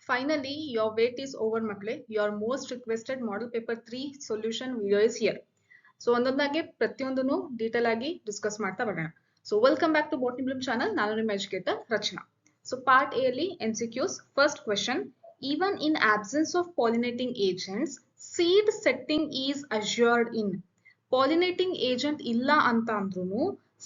Finally, your wait is over, makle. Your most requested model paper 3 solution video is here. So ಒಂದೊಂದಾಗಿ ಪ್ರತಿಯೊಂದನ್ನು detail ಆಗಿ discuss ಮಾಡ್ತಾ ಬರೋಣ. So welcome back to Botany Bloom channel. ನಾನು ನಿಮ್ಮ educator Rachana. So part A ಅಲ್ಲಿ MCQs. First question, even in absence of pollinating agents, seed setting is assured in. Pollinating agent ಇಲ್ಲ ಅಂತ ಅಂದ್ರೂ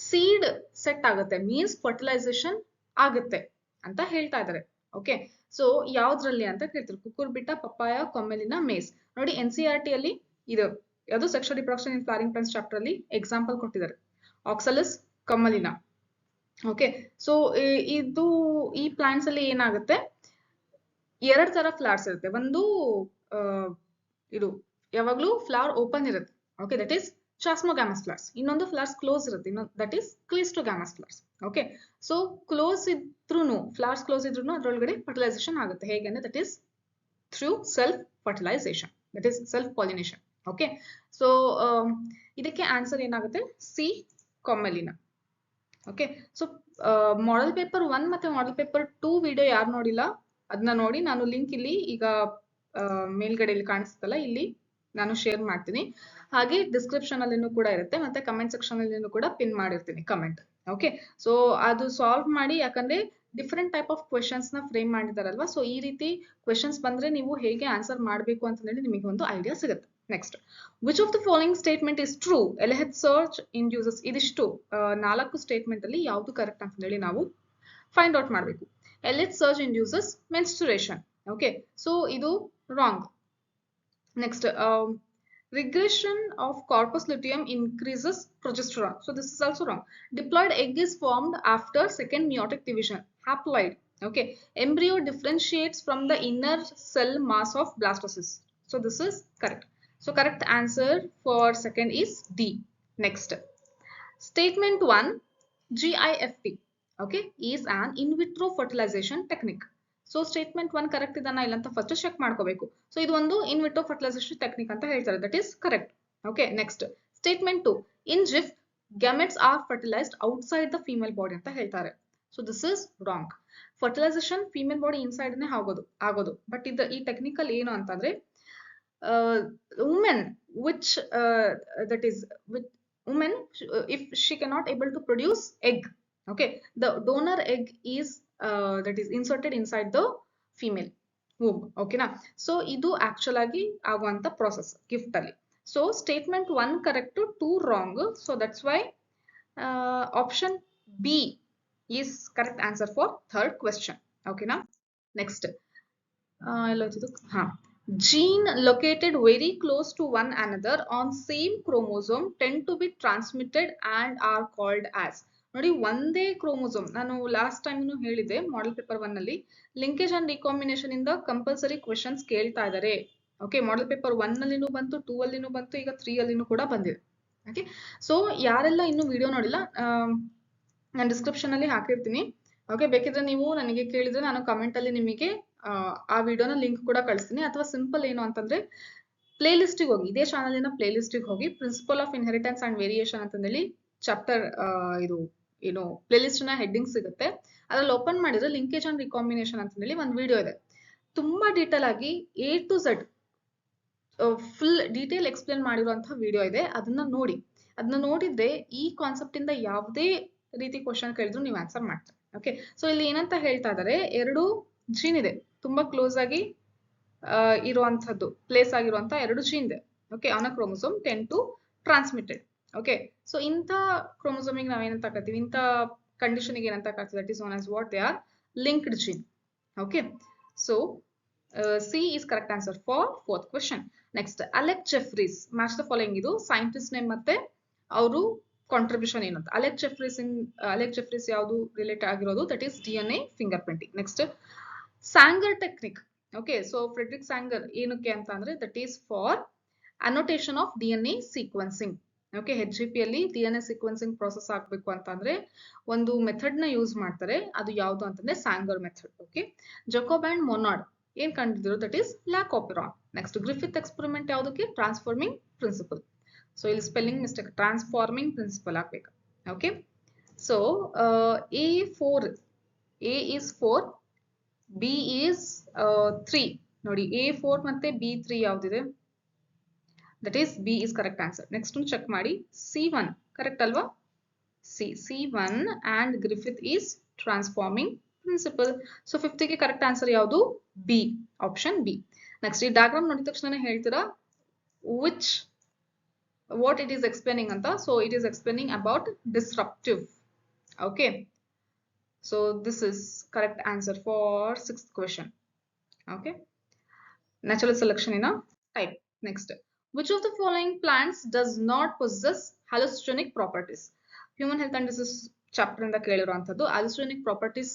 seed set ಆಗುತ್ತೆ, means fertilization ಆಗುತ್ತೆ ಅಂತ ಹೇಳ್ತಾ ಇದ್ದಾರೆ. ಓಕೆ, ಸೊ ಯಾವ್ದ್ರಲ್ಲಿ ಅಂತ ಕೇಳ್ತಾರೆ. ಕುಕುರ್ಬಿಟ, ಪಪ್ಪಾಯ, ಕೊಮ್ಮೆಲಿನ, ಮೇಸ್. ನೋಡಿ NCERT ಅಲ್ಲಿ ಇದು ಯಾವುದು sexual reproduction in flowering plants chapter ಅಲ್ಲಿ ಎಕ್ಸಾಂಪಲ್ ಕೊಟ್ಟಿದ್ದಾರೆ. ಆಕ್ಸಲಸ್, ಕೊಮ್ಮಲಿನ. ಓಕೆ, ಸೊ ಇದು ಈ ಪ್ಲಾಂಟ್ಸ್ ಅಲ್ಲಿ ಏನಾಗುತ್ತೆ, ಎರಡ್ ತರ ಫ್ಲವರ್ಸ್ ಇರುತ್ತೆ. ಒಂದು ಇದು ಯಾವಾಗ್ಲೂ ಫ್ಲವರ್ ಓಪನ್ ಇರುತ್ತೆ. Okay, that is chasmogamous flowers. ಇನ್ನೊಂದು ಫ್ಲವರ್ಸ್ ಕ್ಲೋಸ್ ಇರುತ್ತೆ, ಇನ್ನೊಂದು that is cleistogamous flowers. Okay, so close ಇದ್ರೂ ಫ್ಲವರ್ಸ್ ಕ್ಲೋಸ್ ಇದ್ರೂ ಅದ್ರೊಳಗಡೆ ಫರ್ಟಿಲೈಸೇಷನ್ ಆಗುತ್ತೆ. ಹೇಗೆ ಅಂದ್ರೆ that is through self fertilization, that is self pollination. Okay, so ಇದಕ್ಕೆ ಆನ್ಸರ್ ಏನಾಗುತ್ತೆ, C, Commelina. Okay, so model paper 1 ಮತ್ತೆ ಮಾಡೆಲ್ ಪೇಪರ್ 2 ವಿಡಿಯೋ ಯಾರು ನೋಡಿಲ್ಲ ಅದನ್ನ ನೋಡಿ. ನಾನು ಲಿಂಕ್ ಇಲ್ಲಿ ಈಗ ಮೇಲ್ಗಡೆ ಇಲ್ಲಿ ಕಾಣಿಸ್ತಲ್ಲ, ಇಲ್ಲಿ ನಾನು ಶೇರ್ ಮಾಡ್ತೀನಿ. ಹಾಗೆ ಡಿಸ್ಕ್ರಿಪ್ಷನ್ ಅಲ್ಲಿನೂ ಕೂಡ ಇರುತ್ತೆ, ಮತ್ತೆ ಕಮೆಂಟ್ ಸೆಕ್ಷನ್ ಅಲ್ಲಿನೂ ಕೂಡ ಪಿನ್ ಮಾಡಿರ್ತೀನಿ ಕಮೆಂಟ್. ಓಕೆ, ಸೊ ಅದು ಸಾಲ್ವ್ ಮಾಡಿ, ಯಾಕಂದ್ರೆ ಡಿಫ್ರೆಂಟ್ ಟೈಪ್ ಆಫ್ ಕ್ವೆಶನ್ಸ್ ನ ಫ್ರೇಮ್ ಮಾಡಿದಾರಲ್ವಾ. ಸೊ ಈ ರೀತಿ ಕ್ವೆಶನ್ಸ್ ಬಂದ್ರೆ ನೀವು ಹೇಗೆ ಆನ್ಸರ್ ಮಾಡಬೇಕು ಅಂತ ಹೇಳಿ ನಿಮಗೆ ಒಂದು ಐಡಿಯಾ ಸಿಗುತ್ತೆ. Next, which of the following statement is true? LH surge induces. ಇದಿಷ್ಟು 4 ಸ್ಟೇಟ್ಮೆಂಟ್ ಅಲ್ಲಿ ಯಾವ್ದು ಕರೆಕ್ಟ್ ಅಂತ ಹೇಳಿ ನಾವು ಫೈಂಡ್ ಔಟ್ ಮಾಡಬೇಕು. LH surge induces menstruation. Okay, so ಇದು wrong. Next, regression of corpus luteum increases progesterone. So this is also wrong. Diploid egg is formed after second meiotic division. Haploid. Okay, embryo differentiates from the inner cell mass of blastocyst. So this is correct. So correct answer for second is D. Next, statement 1, GIFT, okay, is an in vitro fertilization technique. So statement 1 correct ಇದನ್ನ ಇಲ್ಲ ಅಂತ first check ಮಾಡ್ಕೋಬೇಕು. So ಇದು ಒಂದು ಇನ್ vitro fertilisation technique ಅಂತ ಹೇಳ್ತಾರೆ, that is correct. Okay, next statement 2, in GIFT gametes are fertilized outside the female body ಅಂತ ಹೇಳ್ತಾರೆ. So this is wrong. Fertilization female body inside ನೇ ಆಗೋದು. ಬಟ್ ಈ ಟೆಕ್ನಿಕಲ್ ಏನು ಅಂತಂದ್ರೆ, women which that is women if she cannot able to produce egg, okay, the donor egg is that is inserted inside the female womb. Okay na, so idu actual agi aguanta process gift alli. So statement 1 correct, 2 wrong. So that's why option B is correct answer for third question. Okay na, next gene located very close to one another on same chromosome tend to be transmitted and are called as. ನೋಡಿ, ಒಂದೇ chromosome, ನಾನು last time ಹೇಳಿದೆ model paper 1 ಅಲ್ಲಿ linkage and recombination ಇಂದ compulsory questions ಕೇಳ್ತಾ ಇದ್ದಾರೆ. Okay, model paper 1 ಅಲ್ಲಿನೂ ಬಂತು, 2 ಅಲ್ಲಿನೂ ಬಂತು, ಈಗ 3 ಅಲ್ಲಿನೂ ಕೂಡ ಬಂದಿದೆ. ಓಕೆ, ಸೊ ಯಾರೆಲ್ಲ ಇನ್ನೂ ವಿಡಿಯೋ ನೋಡಿಲ್ಲ, ನಾನು ಡಿಸ್ಕ್ರಿಪ್ಷನ್ ಅಲ್ಲಿ ಹಾಕಿರ್ತೀನಿ. ಓಕೆ, ಬೇಕಿದ್ರೆ ನೀವು ನನಗೆ ಕೇಳಿದ್ರೆ ನಾನು ಕಮೆಂಟ್ ಅಲ್ಲಿ ನಿಮಗೆ ಆ ವಿಡಿಯೋನ ಲಿಂಕ್ ಕೂಡ ಕಳಿಸ್ತೀನಿ. ಅಥವಾ ಸಿಂಪಲ್ ಏನು ಅಂತಂದ್ರೆ ಪ್ಲೇ ಲಿಸ್ಟಿಗೆ ಹೋಗಿ, ಇದೇ ಚಾನಲಿನ ಪ್ಲೇ ಲಿಸ್ಟಿಗೆ ಹೋಗಿ principle of inheritance and variation ಅಂತಂದೇಳಿ ಚಾಪ್ಟರ್ ಇದು ಏನು ಪ್ಲೇ ಲಿಸ್ಟ್ ನ ಹೆಡ್ಡಿಂಗ್ ಸಿಗುತ್ತೆ, ಅದ್ರಲ್ಲಿ ಓಪನ್ ಮಾಡಿದ್ರೆ ಲಿಂಕೇಜ್ ಅಂಡ್ ರಿಕಾಂಬಿನೇಷನ್ ಅಂತ ಹೇಳಿ ಒಂದು ವಿಡಿಯೋ ಇದೆ. ತುಂಬಾ ಡೀಟೇಲ್ ಆಗಿ A to Z full detail explain ಮಾಡಿರುವಂತಹ ವಿಡಿಯೋ ಇದೆ. ಅದನ್ನ ನೋಡಿದ್ರೆ ಈ ಕಾನ್ಸೆಪ್ಟ್ ಇಂದ ಯಾವುದೇ ರೀತಿ ಕ್ವಶನ್ ಕೇಳಿದ್ರು ನೀವು ಆನ್ಸರ್ ಮಾಡ್ತೀರಿ. ಓಕೆ, ಸೊ ಇಲ್ಲಿ ಏನಂತ ಹೇಳ್ತಾ ಇದ್ದಾರೆ, 2 ಜೀನ್ ಇದೆ, ತುಂಬಾ ಕ್ಲೋಸ್ ಆಗಿ ಇರುವಂತದ್ದು, ಪ್ಲೇಸ್ ಆಗಿರುವಂತಹ 2 ಜೀನ್ ಇದೆ. Okay, on a chromosome 10 to transmitted. Okay, so ಇಂಥ ಕ್ರೋಮೋಸೋಮಿಗೆ ನಾವೇನಂತ ಕರಿತೀವಿ, ಇಂಥ ಕಂಡೀಷನ್ಗೆ ಏನಂತ ಕರಿತೀವಿ, that is known as what they are linked gene. Okay, so C is correct answer for fourth question. Next, Alec Jeffreys match the following. ಇದು scientist name ಮತ್ತೆ ಅವರು ಕಾಂಟ್ರಿಬ್ಯೂಷನ್ ಏನಂತ. ಅಲೆಕ್ ಜೆಫ್ರೀಸ್ ಯಾವುದು ರಿಲೇಟ್ ಆಗಿರೋದು, that is DNA fingerprinting. Next, Sanger technique. Okay, so Frederick Sanger ಏನಕ್ಕೆ ಅಂತ ಅಂದ್ರೆ that is for annotation of DNA sequencing. Okay, HGP ಅಲ್ಲಿ DNA ಸೀಕ್ವೆನ್ಸಿಂಗ್ ಪ್ರಾಸೆಸ್ ಆಗ್ಬೇಕು ಅಂತಂದ್ರೆ ಒಂದು ಮೆಥಡ್ ನ ಯೂಸ್ ಮಾಡ್ತಾರೆ, ಅದು ಯಾವುದು ಅಂತಂದ್ರೆ Sanger method. Okay, Jacob and Monod ಏನ್ ಕಂಡಿದ್ರು, that is lac operon. Next, Griffith experiment ಯಾವುದಕ್ಕೆ, ಟ್ರಾನ್ಸ್ಫಾರ್ಮಿಂಗ್ ಪ್ರಿನ್ಸಿಪಲ್. ಸೊ ಇಲ್ಲಿ ಸ್ಪೆಲ್ಲಿಂಗ್ ಮಿಸ್ಟೇಕ್, ಟ್ರಾನ್ಸ್ಫಾರ್ಮಿಂಗ್ ಪ್ರಿನ್ಸಿಪಲ್ ಆಗ್ಬೇಕು. Okay, so A is for B is 3 ನೋಡಿ, A4 ಮತ್ತೆ B3 ಯಾವ್ದಿದೆ? That is B is correct answer. Next check ಮಾಡಿ, C1 correct ಅಲ್ವಾ? C1 and Griffith is transforming principle. So 50 ಗೆ correct answer ಯಾವುದು? B, option B. Next ಈ diagram ನೋಡಿದ ತಕ್ಷಣ ಹೇಳ್ತೀರಾ what it is explaining ಅಂತ. So it is explaining about disruptive. Okay, so this is correct answer for 6th question. Okay, natural selection in a type. Next, which of the following plants does not possess hallucinogenic properties? Human health and disease chapter ಇಂದ ಕೇಳಿರುವಂತದ್ದು. hallucinogenic properties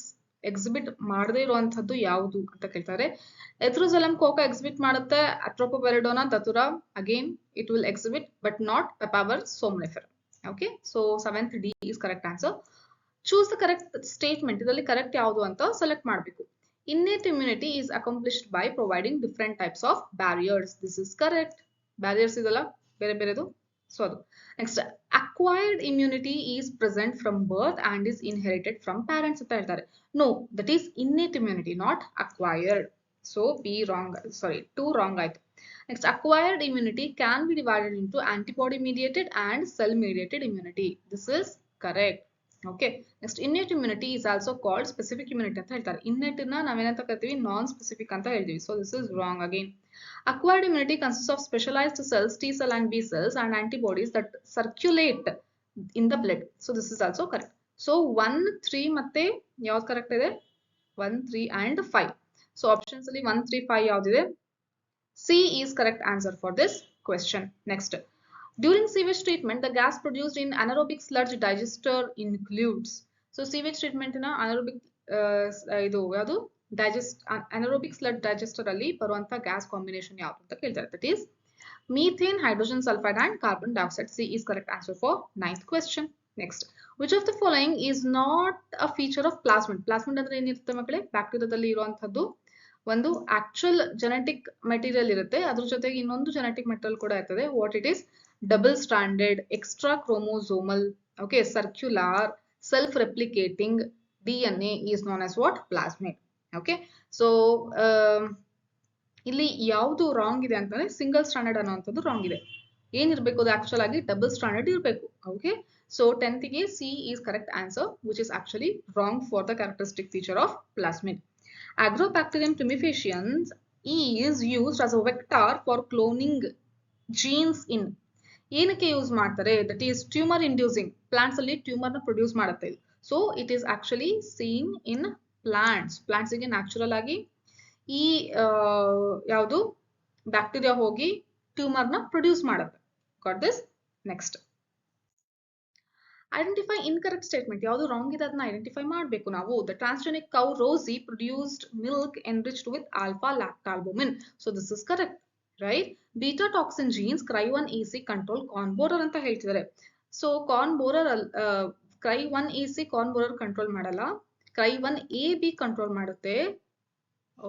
exhibit ಮಾಡದೇ ಇರುವಂತದ್ದು ಯಾವುದು ಅಂತ ಕೇಳ್ತಾರೆ. ಎಥ್ರೋಸೆಲಮ್ coca exhibit ಮಾಡುತ್ತೆ. Atropa belladonna Datura again it will exhibit but not Papaver somniferum. Okay, so 7th D is correct answer. Choose the correct statement. ಇದರಲ್ಲಿ correct ಯಾವುದು ಅಂತ ಸೆಲೆಕ್ಟ್ ಮಾಡಬೇಕು. Innate immunity is accomplished by providing different types of barriers. This is correct. Barriers ಇದಲ್ಲ, ಬೇರೆ ಬೇರೆದು. So ಅದು. Next, acquired immunity is present from birth and is inherited from parents ಅಂತ ಹೇಳ್ತಾರೆ. No, that is innate immunity, not acquired. So B wrong, sorry, 2 wrong ಆಯ್ತು. Next, acquired immunity can be divided into antibody mediated and cell mediated immunity. This is correct. Okay, next, innate immunity is also called specific immunity ಅಂತ ಹೇಳ್ತಾರೆ. innate ನ ನಾವೇನಂತ ಕರಿತೀವಿ? ನಾನ್ specific ಅಂತ ಹೇಳ್ತೀವಿ. So this is wrong again. Acquired immunity consists of specialized cells, T cell and B cells, and antibodies that circulate in the blood. So this is also correct. So 1, 3 ಮತ್ತೆ ಯಾವ್ದು correct ಇದೆ? 1, 3 and 5. So options ಅಲ್ಲಿ 1, 3, 5 ಯಾವ್ದಿದೆ? C is correct answer for this question. Next, during sewage treatment, the gas produced in anaerobic sludge digester includes. So sewage treatment ನ anaerobic ಇದು ಯಾವುದು? anaerobic sludge digester ಅಲ್ಲಿ ಬರುವಂತ gas combination ಯಾವುದು ಅಂತ ಕೇಳ್ತಾರೆ. That is methane, hydrogen sulfide and carbon dioxide. C is correct answer for 9th question. Next, which of the following is not a feature of plasmid? Plasmid ಅಂದ್ರೆ ಏನಿರುತ್ತೆ ಮಕ್ಕಳೇ? ಬ್ಯಾಕ್ಟೀರಿಯಾದಲ್ಲಿ ಇರುವಂತದ್ದು ಒಂದು ಆಕ್ಚುಯಲ್ ಜೆನೆಟಿಕ್ ಮೆಟೀರಿಯಲ್ ಇರುತ್ತೆ, ಅದ್ರ ಜೊತೆಗೆ ಇನ್ನೊಂದು ಜೆನೆಟಿಕ್ ಮೆಟೀರಿಯಲ್ ಕೂಡ ಇರ್ತದೆ. What it is? Double stranded, extra chromosomal, okay, circular, self replicating DNA is known as what? Plasmid. Okay, so ಇಲ್ಲಿ ಯಾವುದು ರಾಂಗ್ ಇದೆ ಅಂತಂದ್ರೆ ಸಿಂಗಲ್ ಸ್ಟ್ರಾಂಡೆಡ್ ಅನ್ನುವಂಥದ್ದು ರಾಂಗ್ ಇದೆ. ಏನಿರ್ಬೇಕು? ಅದು ಆಕ್ಚುಲ್ ಆಗಿ ಡಬಲ್ ಸ್ಟ್ರಾಂಡೆಡ್ ಇರಬೇಕು. ಓಕೆ, ಸೊ 10th ಗೆ C is correct answer, which is actually wrong for the characteristic feature of plasmid. Agrobacterium tumefaciens is used as a vector for cloning genes in. ಏನಕ್ಕೆ use ಮಾಡ್ತಾರೆ? That is tumour inducing. Plants ಅಲ್ಲಿ tumour ನ produce ಮಾಡುತ್ತೆ. So it is actually seen in plants. Plants ಗೆ natural ಆಗಿ ಈ ಯಾವುದು bacteria ಹೋಗಿ ಟ್ಯೂಮರ್ ನ ಪ್ರೊಡ್ಯೂಸ್ ಮಾಡುತ್ತೆ. Got this? Next, identify incorrect statement. ಯಾವುದು ರಾಂಗ್ ಇದೆ ಅದನ್ನ ಐಡೆಂಟಿಫೈ ಮಾಡಬೇಕು ನಾವು. The transgenic cow Rosie produced milk enriched with alpha lactalbumin. So this is correct, right? Beta toxin genes CRY1EC control corn borer ಅಂತ ಹೇಳ್ತಿದ್ದಾರೆ. So corn borer CRY1EC corn borer control ಮಾಡಲ್ಲ, CRY1AB control ಮಾಡುತ್ತೆ.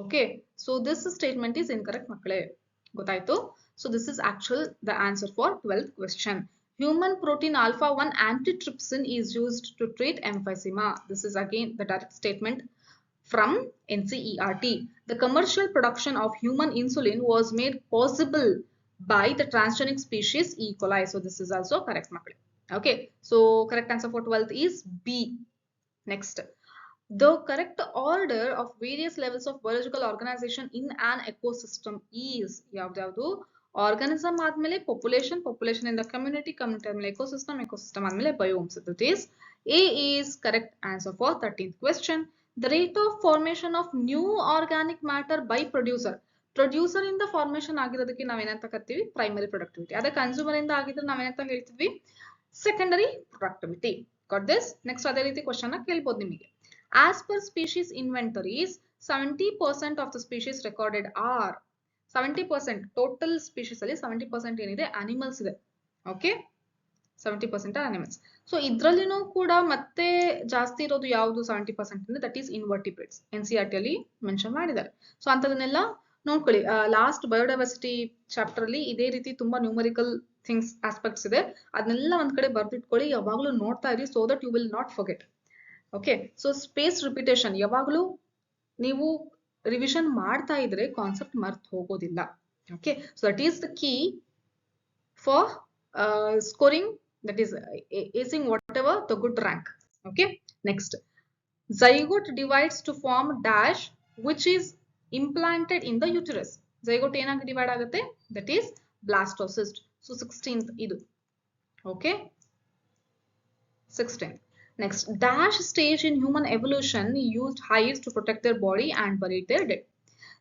Okay, so this statement is incorrect ಮಕ್ಕಳೇ. ಗೊತ್ತಾಯ್ತು? So this is actual the answer for 12th question. Human protein alpha-1 antitrypsin is used to treat emphysema. This is again the direct statement from NCERT. The commercial production of human insulin was made possible by the transgenic species E. coli. So this is also correct, makle. Okay, so correct answer for 12th is B. Next, the correct order of various levels of biological organization in an ecosystem is ಯಾವ್ದು? Organism ಆದ್ಮೇಲೆ population, population ಇಂದ community, community ಆದ್ಮೇಲೆ ecosystem, ecosystem ಆದ್ಮೇಲೆ biomes. That is A is correct answer for 13th question. The rate of formation of new organic matter by producer. Producer ಇಂದ formation ಆಗಿರೋದಕ್ಕೆ ನಾವೇನಂತ ಕರಿತೀವಿ? Primary productivity. ಅದೇ consumer ಇಂದ ಆಗಿದ್ರೆ ನಾವೇನಂತ ಹೇಳ್ತಿದ್ವಿ? Secondary productivity. Got this? Next ಅದೇ ರೀತಿ ಕ್ವಶನ್ ಕೇಳ್ಬೋದು ನಿಮಗೆ. As per species inventories, 70% of the species recorded are 70% total species ಅಲ್ಲಿ 70% ಏನಿದೆ? ಅನಿಮಲ್ಸ್ ಇದೆ. Okay, 70% animals. ಸೊ ಇದ್ರಲ್ಲಿನೂ ಕೂಡ ಮತ್ತೆ ಜಾಸ್ತಿ ಇರೋದು ಯಾವುದು? 70% ಅಂದ್ರೆ ದಟ್ ಈಸ್ ಇನ್ವರ್ಟಿಬ್ರೇಟ್ಸ್. NCERT ಅಲ್ಲಿ ಮೆನ್ಷನ್ ಮಾಡಿದ್ದಾರೆ. ಸೊ ಅಂತದನ್ನೆಲ್ಲ ನೋಡ್ಕೊಳ್ಳಿ. ಲಾಸ್ಟ್ ಬಯೋಡೈವರ್ಸಿಟಿ ಚಾಪ್ಟರ್ ಅಲ್ಲಿ ಇದೇ ರೀತಿ ತುಂಬಾ ನ್ಯೂಮರಿಕಲ್ ಥಿಂಗ್ಸ್ ಆಸ್ಪೆಕ್ಟ್ಸ್ ಇದೆ. ಅದನ್ನೆಲ್ಲ ಒಂದ್ ಕಡೆ ಬರ್ದಿಟ್ಕೊಳ್ಳಿ, ಯಾವಾಗ್ಲೂ ನೋಡ್ತಾ ಇರಿ, so that you will not forget. Okay, so space repetition ಯಾವಾಗ್ಲೂ ನೀವು ರಿವಿಷನ್ ಮಾಡ್ತಾ ಇದ್ರೆ ಕಾನ್ಸೆಪ್ಟ್ ಮರ್ತ್ ಹೋಗೋದಿಲ್ಲ. Okay, so that is the key for scoring, that is acing whatever the good rank. Okay, next, zygote divides to form dash which is implanted in the uterus. Zygote ಏನಾಗಿ divide ಆಗುತ್ತೆ, that is blastocyst. So 16th ಇದು. Okay, 16th. Next, dash stage in human evolution used hives to protect their body and buried their dead.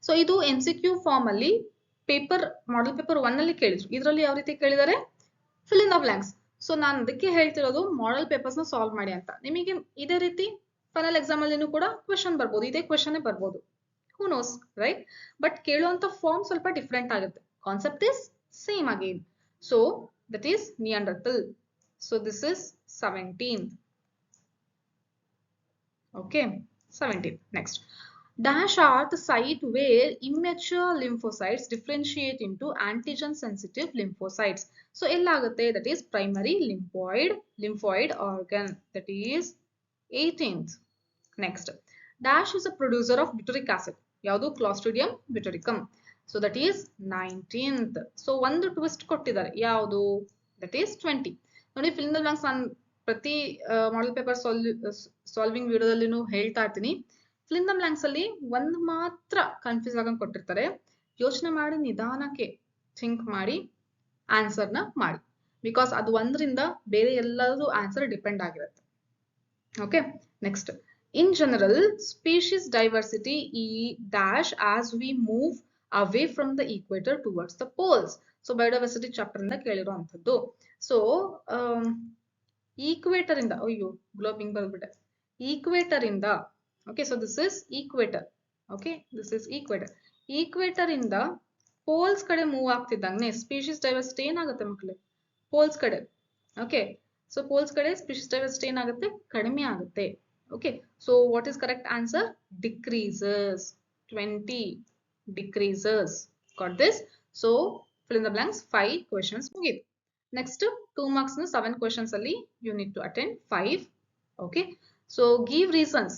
So ಇದು MCQ form ಅಲ್ಲಿ paper model paper 1 ಅಲ್ಲಿ ಕೇಳಿದ್ರು. ಇದರಲ್ಲಿ ಯಾವ ರೀತಿ ಕೇಳಿದ್ದಾರೆ, fill in the blanks. So ನಾನು ಅದಕ್ಕೆ ಹೇಳ್ತಿರೋದು ಮಾಡೆಲ್ ಪೇಪರ್ಸ್ ನ ಸಾಲ್ವ್ ಮಾಡಿ ಅಂತ. ನಿಮಗೆ ಇದೇ ರೀತಿ ಫೈನಲ್ ಎಕ್ಸಾಮ್ ಅಲ್ಲಿ ಕೂಡ ಕ್ವೆಶನ್ ಬರ್ಬೋದು, ಇದೇ ಕ್ವೆಶನ್ ಬರ್ಬೋದು, ಹೂ ನೋಸ್, ರೈಟ್? ಬಟ್ ಕೇಳುವಂತ ಫಾರ್ಮ್ ಸ್ವಲ್ಪ ಡಿಫ್ರೆಂಟ್ ಆಗುತ್ತೆ. Concept is same again. So that is Neanderthal. So this is 17th. Okay, 17th. Next, dash are the site where immature lymphocytes differentiate into antigen sensitive lymphocytes. So ellagutte, that is primary lymphoid organ, that is 18th. Next, dash is a producer of butyric acid. Yaudu Clostridium butyricum. So that is 19th. So one twist kottidare, yaudu, that is 20. ನೋಡಿ, fill in the blanks ನಾನು ಪ್ರತಿ model paper solving ವಿಡಿಯೋದಲ್ಲಿನೂ ಹೇಳ್ತಾ ಇರ್ತೀನಿ. fill in the blanks ಅಲ್ಲಿ ಒಂದು ಮಾತ್ರ confuse ಆಗಂಗ್ ಕೊಟ್ಟಿರ್ತಾರೆ. ಯೋಚನೆ ಮಾಡಿ ನಿಧಾನಕ್ಕೆ ಥಿಂಕ್ ಮಾಡಿ ಆನ್ಸರ್ ನ ಮಾಡಿ, ಬಿಕಾಸ್ ಅದು ಒಂದರಿಂದ ಬೇರೆ ಎಲ್ಲದೂ ಆನ್ಸರ್ ಡಿಪೆಂಡ್ ಆಗಿರುತ್ತೆ. Okay, next, in general species diversity ಈ dash as we move away from the equator towards the poles. So biodiversity chapter ಇಂದ ಕೇಳಿರುವಂತದ್ದು. ಸೊ ಈಕ್ವೇಟರ್ ಇಂದ, ಅಯ್ಯೋ ಗ್ಲೋಬಿಂಗ್ ಬರ್ಬಿಟ್ಟೆ, ಈಕ್ವೇಟರ್ ಇಂದ, okay, so this is equator. Okay, this is equator. Equator ಇಂದ poles ಕಡೆ ಮೂವ್ ಆಗ್ತಿದ್ದಂಗೆ ಸ್ಪೀಶೀಸ್ ಡೈವರ್ಸಿಟಿ ಏನಾಗುತ್ತೆ ಮಕ್ಕಳೇ, ಪೋಲ್ಸ್ ಕಡೆ. ಓಕೆ, ಸೊ ಪೋಲ್ಸ್ ಕಡೆ ಸ್ಪೀಶೀಸ್ ಡೈವರ್ಸಿಟಿ ಏನಾಗುತ್ತೆ, ಕಡಿಮೆ ಆಗುತ್ತೆ. Okay, so what is correct answer, decreases. 20 decreases. Got this? So fill in the blanks. 5 questions ಮುಗಿತು. Next 2 marks ನ 7 questions ಅಲ್ಲಿ you need to attend 5. Okay, so give reasons.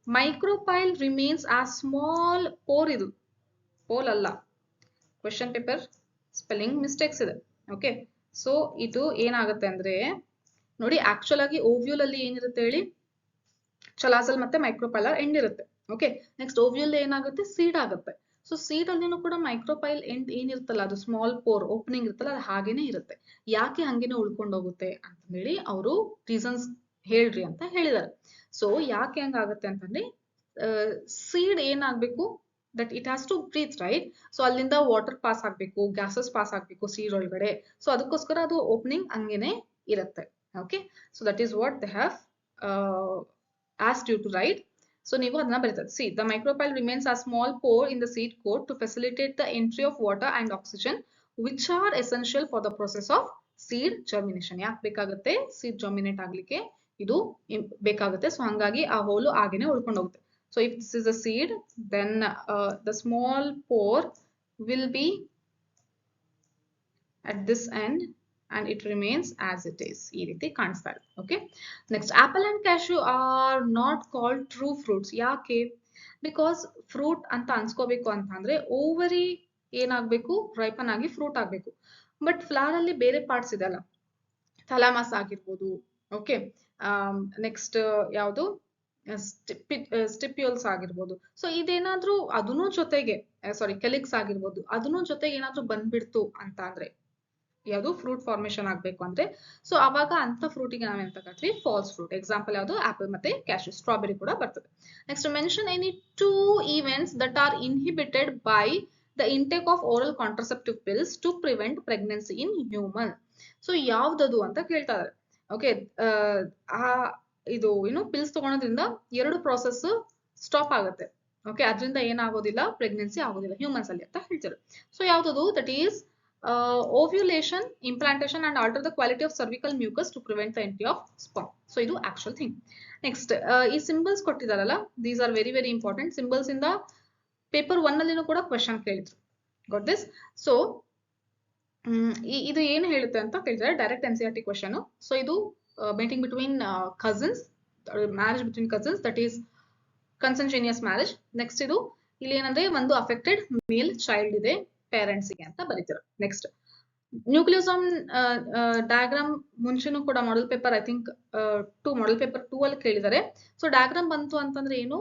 Micropyle remains as small pore. ಇದು pole ಅಲ್ಲ, question paper spelling mistakes ಇದೆ. Okay, so ಇದು ಏನಾಗುತ್ತೆ ಅಂದ್ರೆ ನೋಡಿ, ಆಕ್ಚುಲ್ ಆಗಿ ಓವ್ಯೂಲ್ ಅಲ್ಲಿ ಏನಿರುತ್ತೆ ಹೇಳಿ, ಚಲಾಸಲ್ ಮತ್ತೆ ಮೈಕ್ರೋಪೈಲರ್ ಎಂಡ್ ಇರುತ್ತೆ. ಓಕೆ, ನೆಕ್ಸ್ಟ್ ಓವ್ಯೂಲ್ ಏನಾಗುತ್ತೆ, ಸೀಡ್ ಆಗುತ್ತೆ. ಸೊ ಸೀಡ್ ಅಲ್ಲಿನೂ ಕೂಡ ಮೈಕ್ರೋಪೈಲ್ ಎಂಡ್ ಏನಿರುತ್ತಲ್ಲ, ಅದು ಸ್ಮಾಲ್ ಪೋರ್ ಓಪನಿಂಗ್ ಇರುತ್ತಲ್ಲ, ಅದು ಹಾಗೇನೆ ಇರುತ್ತೆ. ಯಾಕೆ ಹಂಗೇನೆ ಉಳ್ಕೊಂಡು ಹೋಗುತ್ತೆ ಅಂತಂದೇಳಿ ಅವರು ರೀಸನ್ಸ್ ಹೇಳ್ರಿ ಅಂತ ಹೇಳಿದ್ದಾರೆ. ಸೊ ಯಾಕೆ ಹಂಗಾಗುತ್ತೆ ಅಂತಂದ್ರೆ, ಸೀಡ್ ಏನಾಗ್ಬೇಕು, that it has to breathe, right? So ಅಲ್ಲಿಂದ ವಾಟರ್ ಪಾಸ್ ಆಗ್ಬೇಕು, ಗ್ಯಾಸಸ್ ಪಾಸ್ ಆಗ್ಬೇಕು ಸೀಡ್ ಒಳಗಡೆ. ಸೊ ಅದಕ್ಕೋಸ್ಕರ ಅದು ಓಪನಿಂಗ್ ಹಂಗೇನೆ ಇರುತ್ತೆ. Okay, so that is what they have asked you to write. So ನೀವು ಅದನ್ನ ಬರೀತಾರೆ. See, the micropyle remains a small pore in the seed coat to facilitate the entry of water and oxygen, which are essential for the process of seed germination. ಯಾಕೆ ಬೇಕಾಗುತ್ತೆ, seed germinate ಆಗ್ಲಿಕ್ಕೆ ಇದು ಬೇಕಾಗುತ್ತೆ. So ಹಂಗಾಗಿ ಆ ಹೋಲು ಆಗೇನೆ ಉಳ್ಕೊಂಡು ಹೋಗುತ್ತೆ. So if this is a seed, then the small pore will be at this end and it remains as it is. ಈ ರೀತಿ ಕಾಣಿಸ್ತಾ ಇದೆ. Okay, next, apple and cashew are not called true fruits. ಯಾಕೆ? Because fruit ಅಂತ ಅನ್ಸ್ಕೋಬೇಕು ಅಂತ ಅಂದ್ರೆ ovary ಏನಾಗ್ಬೇಕು, ರೈಪನ್ ಆಗಿ ಫ್ರೂಟ್ ಆಗ್ಬೇಕು. ಬಟ್ ಫ್ಲವರ್ ಅಲ್ಲಿ ಬೇರೆ ಪಾರ್ಟ್ಸ್ ಇದೆಲ್ಲ, ಥಲಾಮಸ್ ಆಗಿರ್ಬೋದು. ಓಕೆ, ನೆಕ್ಸ್ಟ್ ಯಾವುದು, ಸ್ಟಿಪ್ಯೂಲ್ಸ್ ಆಗಿರ್ಬೋದು. ಸೊ ಇದೇನಾದ್ರೂ ಅದನ್ನೂ ಜೊತೆಗೆ, ಸಾರಿ ಕೆಲಿಕ್ಸ್ ಆಗಿರ್ಬೋದು, ಅದನ್ನೂ ಜೊತೆಗೆ ಏನಾದ್ರೂ ಬಂದ್ಬಿಡ್ತು ಅಂತ ಅಂದ್ರೆ, ಯಾವುದು ಫ್ರೂಟ್ ಫಾರ್ಮೇಶನ್ ಆಗ್ಬೇಕು ಅಂದ್ರೆ, ಸೊ ಅವಾಗ ಅಂತ ಫ್ರೂಟಿಗೆ ನಾವೆಂತ ಕರಿತೀವಿ, ಫಾಲ್ಸ್ ಫ್ರೂಟ್. ಎಕ್ಸಾಂಪಲ್ ಯಾವುದು, ಆಪಲ್ ಮತ್ತೆ ಕ್ಯಾಶ್ಯೂ. ಸ್ಟ್ರಾಬೆರಿ ಕೂಡ ಬರ್ತದೆ. Next, mention any 2 events that are inhibited by the intake of oral contraceptive pills to prevent pregnancy in human. So ಯಾವ್ದದು ಅಂತ ಕೇಳ್ತಾ ಇದಾರೆ. ಓಕೆ, ಇದು ಏನು ಪಿಲ್ಸ್ ತಗೊಳೋದ್ರಿಂದ 2 ಪ್ರಾಸೆಸ್ ಸ್ಟಾಪ್ ಆಗುತ್ತೆ. ಓಕೆ, ಅದರಿಂದ ಏನಾಗೋದಿಲ್ಲ, ಪ್ರೆಗ್ನೆನ್ಸಿ ಆಗೋದಿಲ್ಲ ಹ್ಯೂಮನ್ಸ್ ಅಲ್ಲಿ ಅಂತ ಹೇಳ್ತಾರೆ. ಸೊ ಯಾವ್ದದು, that is ovulation, implantation and alter the quality of cervical mucus to prevent the entry of sperm. So ಇದು actual thing. Next, ಈ symbols ಕೊಟ್ಟಿದಾರಲ್ಲ, these are very very important. Symbols ಇಂದ paper 1 ಅಲ್ಲಿನೂ ಕೂಡ question ಕೇಳಿದ್ರು. Got this? So ಇದು ಏನು ಹೇಳುತ್ತೆ ಅಂತ ಕೇಳಿದ್ರೆ, ಡೈರೆಕ್ಟ್ NCERT question. ಸೊ ಇದು mating between cousins, marriage between cousins, that is consanguineous marriage. Next ಇದು ಇಲ್ಲಿ ಏನಂದ್ರೆ ಒಂದು ಅಫೆಕ್ಟೆಡ್ ಮೇಲ್ ಚೈಲ್ಡ್ ಇದೆ ಪೇರೆಂಟ್ಸ್ ಗೆ ಅಂತ ಬರೀತೀರ. ನೆಕ್ಸ್ಟ್ ನ್ಯೂಕ್ಲಿಯೋಸಮ್ ಡಯಾಗ್ರಾಮ್ ಮುಂಚೆನೂ ಕೂಡ model paper I think 2 model paper 2 ಅಲ್ಲಿ ಕೇಳಿದ್ದಾರೆ. ಸೊ ಡಯಾಗ್ರಾಮ್ ಬಂತು ಅಂತಂದ್ರೆ ಏನು,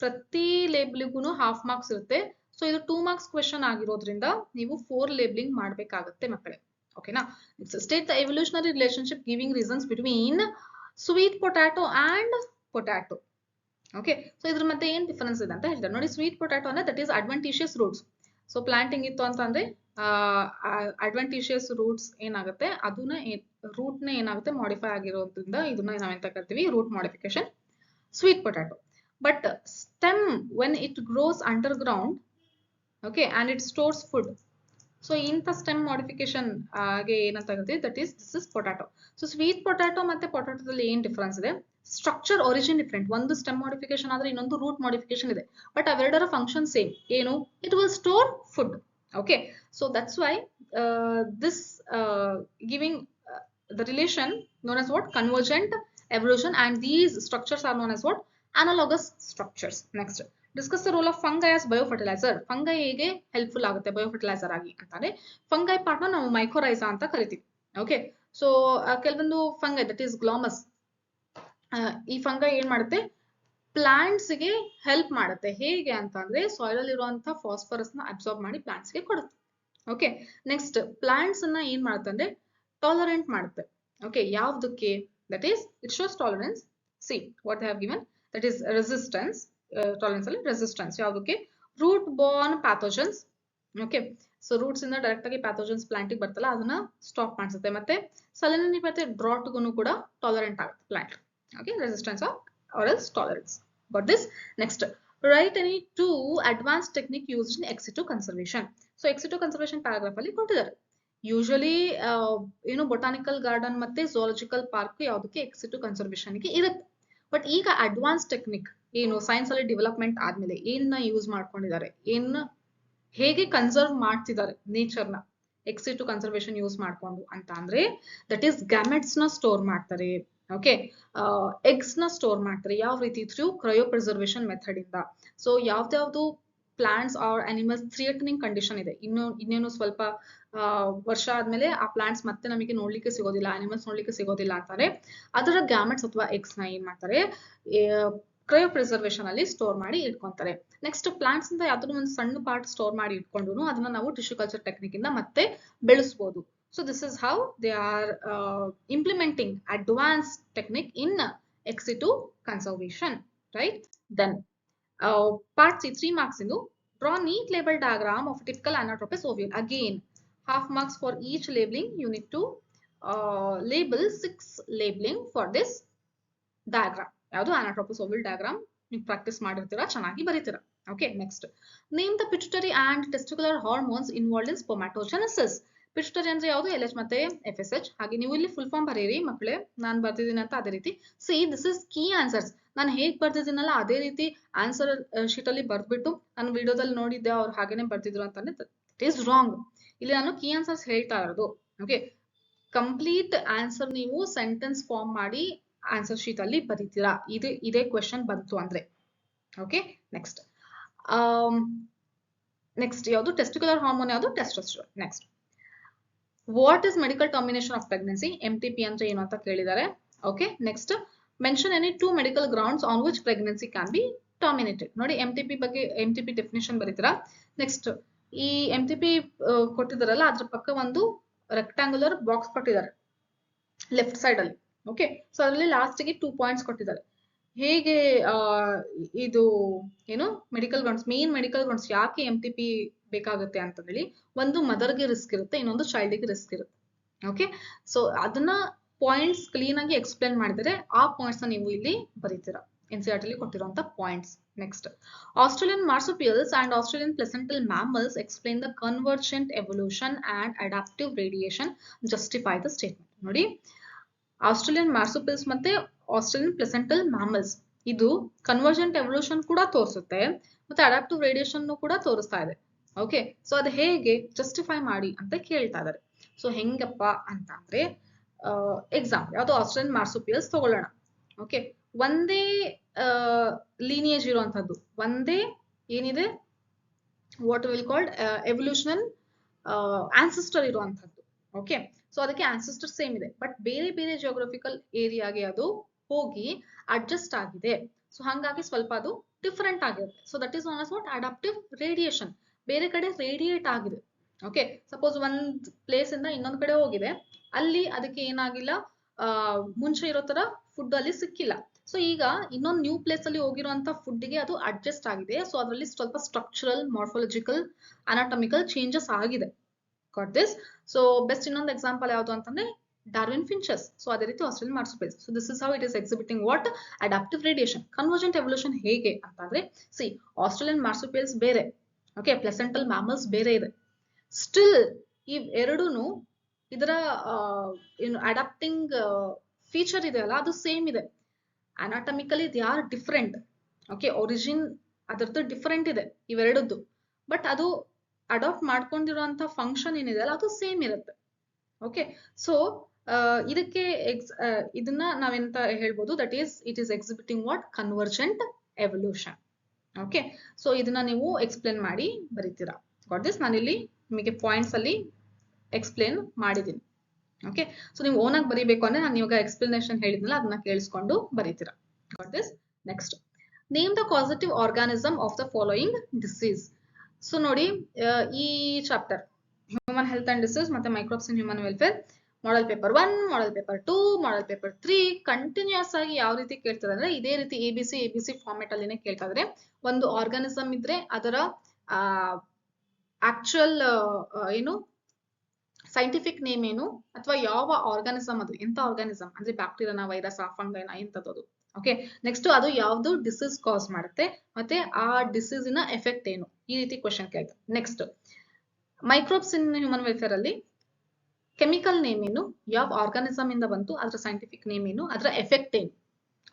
ಪ್ರತಿ ಲೇಬಲ್ಗೂ ಹಾಫ್ ಮಾರ್ಕ್ಸ್ ಇರುತ್ತೆ. ಸೊ ಇದು 2 ಮಾರ್ಕ್ಸ್ ಕ್ವೆಶನ್ ಆಗಿರೋದ್ರಿಂದ ನೀವು 4 ಲೇಬಲಿಂಗ್ ಮಾಡ್ಬೇಕಾಗತ್ತೆ ಮಕ್ಕಳೇ. ಓಕೆನಾ. State the evolutionary relationship giving reasons between sweet potato and potato. Okay, so ಇದ್ರ ಮಧ್ಯೆ ಏನ್ ಡಿಫರೆನ್ಸ್ ಇದೆ ಅಂತ ಹೇಳ್ತಾರೆ ನೋಡಿ. ಸ್ವೀಟ್ ಪೊಟ್ಯಾಟೊ ಅಂದ್ರೆ that is adventitious roots. So planting ಇತ್ತು ಅಂತಂದ್ರೆ ಅಡ್ವೆಂಟಿಷಿಯಸ್ ರೂಟ್ಸ್ ಏನಾಗುತ್ತೆ, ಅದನ್ನ ರೂಟ್ ನ ಏನಾಗುತ್ತೆ ಮಾಡಿಫೈ ಆಗಿರೋದ್ರಿಂದ ಇದನ್ನ ನಾವೆಂತ ಕರಿತೀವಿ, root modification, sweet potato. But stem when it grows underground, okay, and it stores food. So ಇಂಥ ಸ್ಟೆಮ್ ಮಾಡಿಫಿಕೇಶನ್ ಗೆ ಏನಂತ ಕರಿತೀವಿ, that is this is potato. So sweet potato ಮತ್ತೆ ಪೊಟ್ಯಾಟೊದಲ್ಲಿ ಏನ್ ಡಿಫರೆನ್ಸ್ ಇದೆ, ಸ್ಟ್ರಕ್ಚರ್ ಒರಿಜಿನ್ ಡಿಫರೆಂಟ್. ಒಂದು stem modification ಆದ್ರೆ ಇನ್ನೊಂದು ರೂಟ್ ಮಾಡಿಫಿಕೇಶನ್ ಇದೆ. ಬಟ್ ಅವೆರಡರ ಫಂಕ್ಷನ್ ಸೇಮ್. ಏನು, it will store food. Okay, so that's why this giving the relation known as what, convergent evolution, and these structures are known as what, analogous structures. Next, discuss the role of fungi as biofertilizer. Fungi ಹೇಗೆ helpful ಆಗುತ್ತೆ biofertiliser ಆಗಿ ಅಂತಾನೆ. Fungi part ನ ನಾವು mycorrhiza ಅಂತ ಕರಿತೀವಿ. Okay, so ಕೆಲವೊಂದು fungi that is ಗ್ಲಾಮಸ್, ಈ ಫಂಗೈ ಏನ್ ಮಾಡುತ್ತೆ, ಪ್ಲಾಂಟ್ಸ್ ಗೆ ಹೆಲ್ಪ್ ಮಾಡುತ್ತೆ. ಹೇಗೆ ಅಂತ ಅಂದ್ರೆ ಸಾಯಿಲ್ ಅಲ್ಲಿ ಇರುವಂತಹ ಫಾಸ್ಫರಸ್ ನ ಅಬ್ಸಾರ್ಬ್ ಮಾಡಿ ಪ್ಲಾಂಟ್ಸ್ ಗೆ ಕೊಡುತ್ತೆ. ಓಕೆ, ನೆಕ್ಸ್ಟ್ ಪ್ಲಾಂಟ್ಸ್ ಅನ್ನ ಏನ್ ಮಾಡುತ್ತೆ ಅಂದ್ರೆ ಟಾಲರೆಂಟ್ ಮಾಡುತ್ತೆ. ಓಕೆ, ಯಾವ್ದಕ್ಕೆ, that is it shows tolerance. See what they have given, that is resistance. Tolerance ಅಲ್ಲಿ ರೆಸಿಸ್ಟೆನ್ಸ್ ಯಾವ್ದಕ್ಕೆ, root borne pathogens. Okay, so roots ಇಂದ ಡೈರೆಕ್ಟ್ ಆಗಿ ಪ್ಯಾಥೋಜನ್ಸ್ ಪ್ಲಾಂಟ್ ಗೆ ಬರ್ತಲ್ಲ, ಅದನ್ನ ಸ್ಟಾಪ್ ಮಾಡಿಸುತ್ತೆ. ಮತ್ತೆ ಸಲಿನಿಟಿ ಮತ್ತೆ ಡ್ರಾಟ್ ಗೂ ಕೂಡ ಟಾಲರೆಂಟ್ ಆಗುತ್ತೆ plant. Okay, resistance or else tolerance. Got this? Next, write any 2 advanced technique used in ex situ conservation. So ex situ conservation paragraph ಅಲ್ಲಿ ಕೊಟ್ಟಿದ್ದಾರೆ. ಯೂಶಲಿ ಏನು ಬೊಟಾನಿಕಲ್ ಗಾರ್ಡನ್ ಮತ್ತೆ ಝೂಲಾಜಿಕಲ್ ಪಾರ್ಕ್ ಯಾವುದಕ್ಕೆ X ಸಿಟು conservation ಗೆ ಇರುತ್ತೆ. But ಈಗ advance technique ಏನು science ಅಲ್ಲಿ ಡೆವಲಪ್ಮೆಂಟ್ ಆದ್ಮೇಲೆ ಏನನ್ನ ಯೂಸ್ ಮಾಡ್ಕೊಂಡಿದ್ದಾರೆ, ಏನ ಹೇಗೆ ಕನ್ಸರ್ವ್ ಮಾಡ್ತಿದ್ದಾರೆ ನೇಚರ್ ನ ಎಕ್ಸ್ ಸಿಟು ಕನ್ಸರ್ವೇಷನ್ ಯೂಸ್ ಮಾಡ್ಕೊಂಡು ಅಂತ ಅಂದ್ರೆ, ದಟ್ ಈಸ್ ಗ್ಯಾಮೆಟ್ಸ್ ನ ಸ್ಟೋರ್ ಮಾಡ್ತಾರೆ. ಓಕೆ, ಎಗ್ಸ್ ನ ಸ್ಟೋರ್ ಮಾಡ್ತಾರೆ. ಯಾವ ರೀತಿ, ಥ್ರೂ ಕ್ರಯೋ ಪ್ರಿಸರ್ವೇಷನ್ ಮೆಥಡ್ ಇಂದ. ಸೊ ಯಾವ್ದಾವ್ದು plants or animals threatening condition ಇದೆ, ಇನ್ನೇನು ಸ್ವಲ್ಪ ವರ್ಷ ಆದ್ಮೇಲೆ ಆ ಪ್ಲಾಂಟ್ಸ್ ಮತ್ತೆ ನಮಗೆ ನೋಡ್ಲಿಕ್ಕೆ ಸಿಗೋದಿಲ್ಲ, ಅನಿಮಲ್ಸ್ ನೋಡ್ಲಿಕ್ಕೆ ಸಿಗೋದಿಲ್ಲ ಅಂತಾರೆ, ಅದರ ಗ್ಯಾಮೆಟ್ಸ್ ಅಥವಾ ಎಗ್ಸ್ ನ ಏನ್ ಮಾಡ್ತಾರೆ, ಕ್ರಯೋ ಪ್ರಿಸರ್ವೇಷನ್ ಅಲ್ಲಿ ಸ್ಟೋರ್ ಮಾಡಿ ಇಟ್ಕೊಂತಾರೆ. ನೆಕ್ಸ್ಟ್ ಪ್ಲಾಂಟ್ಸ್ ಇಂದ ಯಾವ್ದಾದ್ರು ಒಂದು ಸಣ್ಣ ಪಾರ್ಟ್ ಸ್ಟೋರ್ ಮಾಡಿ ಇಟ್ಕೊಂಡು ಅದನ್ನ ನಾವು ಟಿಶ್ಯೂ ಕಲ್ಚರ್ ಟೆಕ್ನಿಕ್ ಇಂದ ಮತ್ತೆ ಬೆಳೆಸಬಹುದು. So this is how they are implementing advanced technique in ex situ conservation, right? Then part C, 3 marks in draw neat label diagram of a typical Anatropis ovule. Again, half marks for each labeling. You need to label 6 labeling for this diagram. ಯಾವುದು Anatropis ovule diagram ನೀವು practice ಮಾಡಿರ್ತೀರಾ, ಚೆನ್ನಾಗಿ ಬರೀತೀರಾ. Okay, next, name the pituitary and testicular hormones involved in spermatogenesis. Pituitary ಅಂದ್ರೆ ಯಾವುದು, LH ಮತ್ತೆ FSH. ಹಾಗೆ ನೀವು ಇಲ್ಲಿ full form ಬರೀರಿ ಮಕ್ಕಳೇ, ನಾನು ಬರ್ತಿದ್ದೀನಿ ಅಂತ ಅದೇ ರೀತಿ. See this is key answers. ನಾನು ಹೇಗ್ ಬರ್ತಿದ್ದೀನಲ್ಲ ಅದೇ ರೀತಿ ಆನ್ಸರ್ ಶೀಟ್ ಅಲ್ಲಿ ಬರ್ದ್ಬಿಟ್ಟು ನಾನು ವಿಡಿಯೋದಲ್ಲಿ ನೋಡಿದ್ದೆ ಅವ್ರು ಹಾಗೇನೆ ಬರ್ತಿದ್ರು ಅಂತಂದ್ರೆ ಇಟ್ ಈಸ್ ರಾಂಗ್. ಇಲ್ಲಿ ನಾನು ಕೀ ಆನ್ಸರ್ಸ್ ಹೇಳ್ತಾ ಇರೋದು. ಓಕೆ, ಕಂಪ್ಲೀಟ್ ಆನ್ಸರ್ ನೀವು ಸೆಂಟೆನ್ಸ್ ಫಾರ್ಮ್ ಮಾಡಿ ಆನ್ಸರ್ ಶೀಟ್ ಅಲ್ಲಿ ಬರೀತೀರಾ, ಇದೇ ಕ್ವೆಶನ್ ಬಂತು ಅಂದ್ರೆ. ಓಕೆ, ನೆಕ್ಸ್ಟ್ ಯಾವುದು, ಟೆಸ್ಟಿಕ್ಯುಲರ್ ಹಾರ್ಮೋನ್ ಯಾವುದು, testosterone. Next, what is medical termination of pregnancy, MTP ಅಂದ್ರೆ ಏನು ಅಂತ ಕೇಳಿದ್ದಾರೆ. Okay, next, mention any 2 medical grounds on which pregnancy can be terminated. ನೋಡಿ MTP ಬಗ್ಗೆ MTP ಡೆಫಿನೇಷನ್ ಬರೀತೀರಾ. ನೆಕ್ಸ್ಟ್, ಈ MTP ಕೊಟ್ಟಿದಾರಲ್ಲ ಅದ್ರ ಪಕ್ಕ ಒಂದು ರೆಕ್ಟಾಂಗುಲರ್ ಬಾಕ್ಸ್ ಕೊಟ್ಟಿದ್ದಾರೆ ಲೆಫ್ಟ್ ಸೈಡ್ ಅಲ್ಲಿ. ಓಕೆ, ಸೊ ಅದರಲ್ಲಿ ಲಾಸ್ಟ್ ಗೆ 2 ಪಾಯಿಂಟ್ಸ್ ಕೊಟ್ಟಿದ್ದಾರೆ. ಹೇಗೆ ಇದು ಏನು medical grounds, main medical grounds ಯಾಕೆ MTP ಬೇಕಾಗುತ್ತೆ ಅಂತ ಹೇಳಿ, ಒಂದು ಮದರ್ಗೆ ರಿಸ್ಕ್ ಇರುತ್ತೆ, ಇನ್ನೊಂದು ಚೈಲ್ಡ್ಗೆ ರಿಸ್ಕ್ ಇರುತ್ತೆ. ಓಕೆ, ಸೊ ಅದನ್ನ ಪಾಯಿಂಟ್ಸ್ ಕ್ಲೀನ್ ಆಗಿ ಎಕ್ಸ್ಪ್ಲೇನ್ ಮಾಡಿದರೆ ಆ ಪಾಯಿಂಟ್ಸ್ ನ ನೀವು ಇಲ್ಲಿ ಬರೀತೀರಾ, NCERT ಅಲ್ಲಿ ಕೊಟ್ಟಿರುವಂತ points. Next, Australian marsupials and Australian placental mammals explain the convergent evolution and adaptive radiation, justify the statement. ನೋಡಿ, ಆಸ್ಟ್ರೇಲಿಯನ್ ಮಾರ್ಸುಪಿಯಲ್ಸ್ ಮತ್ತೆ ಆಸ್ಟ್ರೇಲಿಯನ್ ಪ್ಲೆಸೆಂಟಲ್ ಮ್ಯಾಮಲ್ಸ್ ಇದು ಕನ್ವರ್ಜೆಂಟ್ ಎವಲ್ಯೂಷನ್ ಕೂಡ ತೋರಿಸುತ್ತೆ, ಮತ್ತೆ ಅಡಾಪ್ಟಿವ್ ರೇಡಿಯೇಷನ್ ಕೂಡ ತೋರಿಸ್ತಾ ಇದೆ. ಓಕೆ, ಸೊ ಅದು ಹೇಗೆ ಜಸ್ಟಿಫೈ ಮಾಡಿ ಅಂತ ಕೇಳ್ತಾ ಇದ್ದಾರೆ. ಸೊ ಹೆಂಗಪ್ಪ ಅಂತ ಅಂದ್ರೆ, ಎಕ್ಸಾಂಪಲ್ ಯಾವುದು, ಆಸ್ಟ್ರೇಲಿಯನ್ ಮಾರ್ಸುಪಿಯಲ್ಸ್ ತಗೊಳ್ಳೋಣ. ಓಕೆ, ಒಂದೇ ಲೀನಿಯೇಜ್ ಇರುವಂತದ್ದು, ಒಂದೇ ಏನಿದೆ ವಾಟ್ ವಿಲ್ ಕಾಲ್ಡ್ ಎವಲ್ಯೂಷನಲ್ ಆನ್ಸಿಸ್ಟರ್ ಇರುವಂತದ್ದು. ಓಕೆ, ಸೊ ಅದಕ್ಕೆ ಆನ್ಸಿಸ್ಟರ್ ಸೇಮ್ ಇದೆ, ಬಟ್ ಬೇರೆ ಬೇರೆ ಜಿಯೋಗ್ರಫಿಕಲ್ ಏರಿಯಾಗೆ ಅದು ಹೋಗಿ ಅಡ್ಜಸ್ಟ್ ಆಗಿದೆ. ಸೊ ಹಾಗಾಗಿ ಸ್ವಲ್ಪ ಅದು ಡಿಫರೆಂಟ್ ಆಗಿರುತ್ತೆ. So that is non as what adaptive radiation. ಬೇರೆ ಕಡೆ ರೇಡಿಯೇಟ್ ಆಗಿದೆ. ಓಕೆ, ಸಪೋಸ್ ಒಂದ್ ಪ್ಲೇಸ್ ಇಂದ ಇನ್ನೊಂದ್ ಕಡೆ ಹೋಗಿದೆ, ಅಲ್ಲಿ ಅದಕ್ಕೆ ಏನಾಗಿಲ್ಲ, ಮುಂಚೆ ಇರೋ ತರ ಫುಡ್ ಅಲ್ಲಿ ಸಿಕ್ಕಿಲ್ಲ. ಸೊ ಈಗ ಇನ್ನೊಂದು ನ್ಯೂ ಪ್ಲೇಸ್ ಅಲ್ಲಿ ಹೋಗಿರುವಂತ ಫುಡ್ ಗೆ ಅದು ಅಡ್ಜಸ್ಟ್ ಆಗಿದೆ. ಸೊ ಅದರಲ್ಲಿ ಸ್ವಲ್ಪ ಸ್ಟ್ರಕ್ಚರಲ್, ಮಾರ್ಫಾಲಜಿಕಲ್, ಅನಾಟಮಿಕಲ್ ಚೇಂಜಸ್ ಆಗಿದೆ. Got this? ಸೊ ಬೆಸ್ಟ್ ಇನ್ನೊಂದು ಎಕ್ಸಾಂಪಲ್ ಯಾವುದು ಅಂತಂದ್ರೆ ಡಾರ್ವಿನ್ ಫಿಂಚಸ್. ಸೊ ಅದೇ ರೀತಿ Australian ಮಾರ್ಸುಪಿಯಲ್ಸ್. So this is how it is exhibiting what adaptive radiation. Convergent evolution ಹೇಗೆ ಅಂತಂದ್ರೆ, ಸಿ ಆಸ್ಟ್ರೇಲಿಯನ್ ಮಾರ್ಸುಪಿಯಲ್ಸ್ ಬೇರೆ, ಓಕೆ, ಪ್ಲೆಸೆಂಟಲ್ ಮ್ಯಾಮಲ್ಸ್ ಬೇರೆ ಇದೆ. ಸ್ಟಿಲ್ ಇವ್ ಎರಡೂನು ಇದರ ಏನು ಅಡಾಪ್ಟಿಂಗ್ ಫೀಚರ್ ಇದೆ ಅಲ್ಲ, ಅದು ಸೇಮ್ ಇದೆ. Anatomically they are different. Okay, origin ಅದರದ್ದು ಡಿಫರೆಂಟ್ ಇದೆ ಇವೆರಡದ್ದು, ಬಟ್ ಅದು ಅಡಾಪ್ಟ್ ಮಾಡ್ಕೊಂಡಿರುವಂತ ಫಂಕ್ಷನ್ ಏನಿದೆ ಅಲ್ಲ, ಅದು ಸೇಮ್ ಇರುತ್ತೆ. ಓಕೆ, ಸೊ ಇದಕ್ಕೆ ಇದನ್ನ ನಾವೆಂತ ಹೇಳ್ಬೋದು, that is it is exhibiting what convergent evolution. Okay, so ಇದನ್ನ ನೀವು ಎಕ್ಸ್ಪ್ಲೇನ್ ಮಾಡಿ ಬರೀತೀರಾ. Got this? ನಾನಿಲ್ಲಿ ನಿಮಗೆ ಪಾಯಿಂಟ್ಸ್ ಅಲ್ಲಿ ಎಕ್ಸ್ಪ್ಲೇನ್ ಮಾಡಿದ್ದೀನಿ. ಓಕೆ, ಸೊ ನೀವು ಓನ್ ಆಗಿ ಬರೀಬೇಕು ಅಂದ್ರೆ ನಾನು ಇವಾಗ ಎಕ್ಸ್ಪ್ಲನೇಷನ್ ಹೇಳಿದ್ನಲ್ಲ, ಅದನ್ನ ಕೇಳಿಸ್ಕೊಂಡು ಬರೀತೀರಾ. Got this? Next, name the causative organism of the following disease. So ನೋಡಿ, ಈ chapter human health and disease ಮತ್ತೆ microbes in human welfare, model paper 1, model paper 2, model paper 3 continuous ಆಗಿ ಯಾವ ರೀತಿ ಕೇಳ್ತಾರೆ ಅಂದ್ರೆ ಇದೇ ರೀತಿ ಎಬಿಸಿ ಫಾರ್ಮೆಟ್ ಅಲ್ಲಿನೇ ಕೇಳ್ತಾ ಇದ್ರೆ, ಒಂದು ಆರ್ಗಾನಿಸಮ್ ಇದ್ರೆ ಅದರ ಆಕ್ಚುಯಲ್ ಏನು ಸೈಂಟಿಫಿಕ್ ನೇಮ್ ಏನು, ಅಥವಾ ಯಾವ ಆರ್ಗಾನಿಸಮ್ ಅದು, ಎಂತ ಆರ್ಗಾನಿಸಮ್ ಅಂದ್ರೆ ಬ್ಯಾಕ್ಟೀರಿಯಾನ, ವೈರಸ್, ಫಂಗೈನ, ಎಂತದ್ದು. ಓಕೆ, ನೆಕ್ಸ್ಟ್ ಅದು ಯಾವ್ದು ಡಿಸೀಸ್ ಕಾಸ್ ಮಾಡುತ್ತೆ, ಮತ್ತೆ ಆ ಡಿಸೀಸಿನ ಎಫೆಕ್ಟ್ ಏನು, ಈ ರೀತಿ ಕ್ವಶನ್ ಕೇಳ್ತಾರೆ. Next, microbes in human welfare ಅಲ್ಲಿ ಕೆಮಿಕಲ್ ನೇಮ್ ಏನು, ಯಾವ ಆರ್ಗಾನಿಸಮ್ ಇಂದ ಬಂತು, ಅದರ ಸೈಂಟಿಫಿಕ್ ನೇಮ್ ಏನು, ಅದರ ಎಫೆಕ್ಟ್ ಏನು.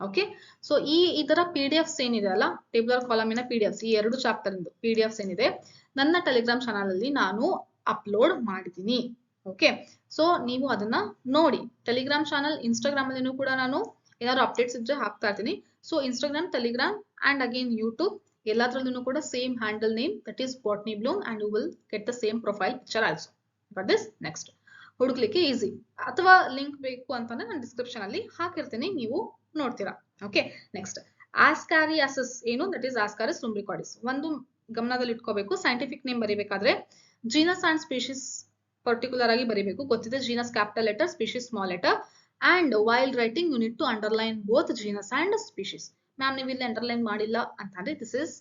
ಓಕೆ, ಸೊ ಇದರ PDF ಏನಿದೆ ಅಲ್ಲ, ಟೇಬಲ್ ಕಾಲಮಿನ PDF, ಈ ಎರಡು ಚಾಪ್ಟರ್ ಇಂದು PDF ಏನಿದೆ ನನ್ನ ಟೆಲಿಗ್ರಾಮ್ ಚಾನಲ್ ಅಲ್ಲಿ ನಾನು ಅಪ್ಲೋಡ್ ಮಾಡಿದ್ದೀನಿ. ಓಕೆ, ಸೊ ನೀವು ಅದನ್ನ ನೋಡಿ. ಟೆಲಿಗ್ರಾಮ್ ಚಾನಲ್, ಇನ್ಸ್ಟಾಗ್ರಾಮ್ ಅಲ್ಲಿನೂ ಕೂಡ ನಾನು ಏನಾದ್ರು ಅಪ್ಡೇಟ್ಸ್ ಇದ್ರೆ ಹಾಕ್ತಾ ಇರ್ತೀನಿ. So Instagram, Telegram and again YouTube ಎಲ್ಲದ್ರಲ್ಲೂ ಕೂಡ same handle name, that is botany bloom, and you will get the same profile picture also. For this, next, ಹುಡುಕ್ಲಿಕ್ಕೆ ಈಸಿ. ಅಥವಾ ಲಿಂಕ್ ಬೇಕು ಅಂತಂದ್ರೆ ನಾನು ಡಿಸ್ಕ್ರಿಪ್ಷನ್ ಅಲ್ಲಿ ಹಾಕಿರ್ತೀನಿ, ನೀವು ನೋಡ್ತೀರಾ. ಓಕೆ, ನೆಕ್ಸ್ಟ್, ಆಸ್ಕಾರಿಯಾಸಿಸ್ ಏನು, ದಟ್ ಈಸ್ ಆಸ್ಕಾರಿಸ್ ಲುಂಬ್ರಿಕಾಯ್ಡಿಸ್. ಒಂದು ಗಮನದಲ್ಲಿ ಇಟ್ಕೋಬೇಕು, ಸೈಂಟಿಫಿಕ್ ನೇಮ್ ಬರೀಬೇಕಾದ್ರೆ ಜೀನಸ್ ಅಂಡ್ ಸ್ಪೀಶೀಸ್ ಪರ್ಟಿಕ್ಯುಲರ್ ಆಗಿ ಬರೀಬೇಕು. ಗೊತ್ತಿದೆ, genus capital letter, species small letter. And while writing you need to underline both genus and species. Ma'am ನೀವು ಇಲ್ಲಿ ಅಂಡರ್ಲೈನ್ ಮಾಡಿಲ್ಲ ಅಂತಂದ್ರೆ this is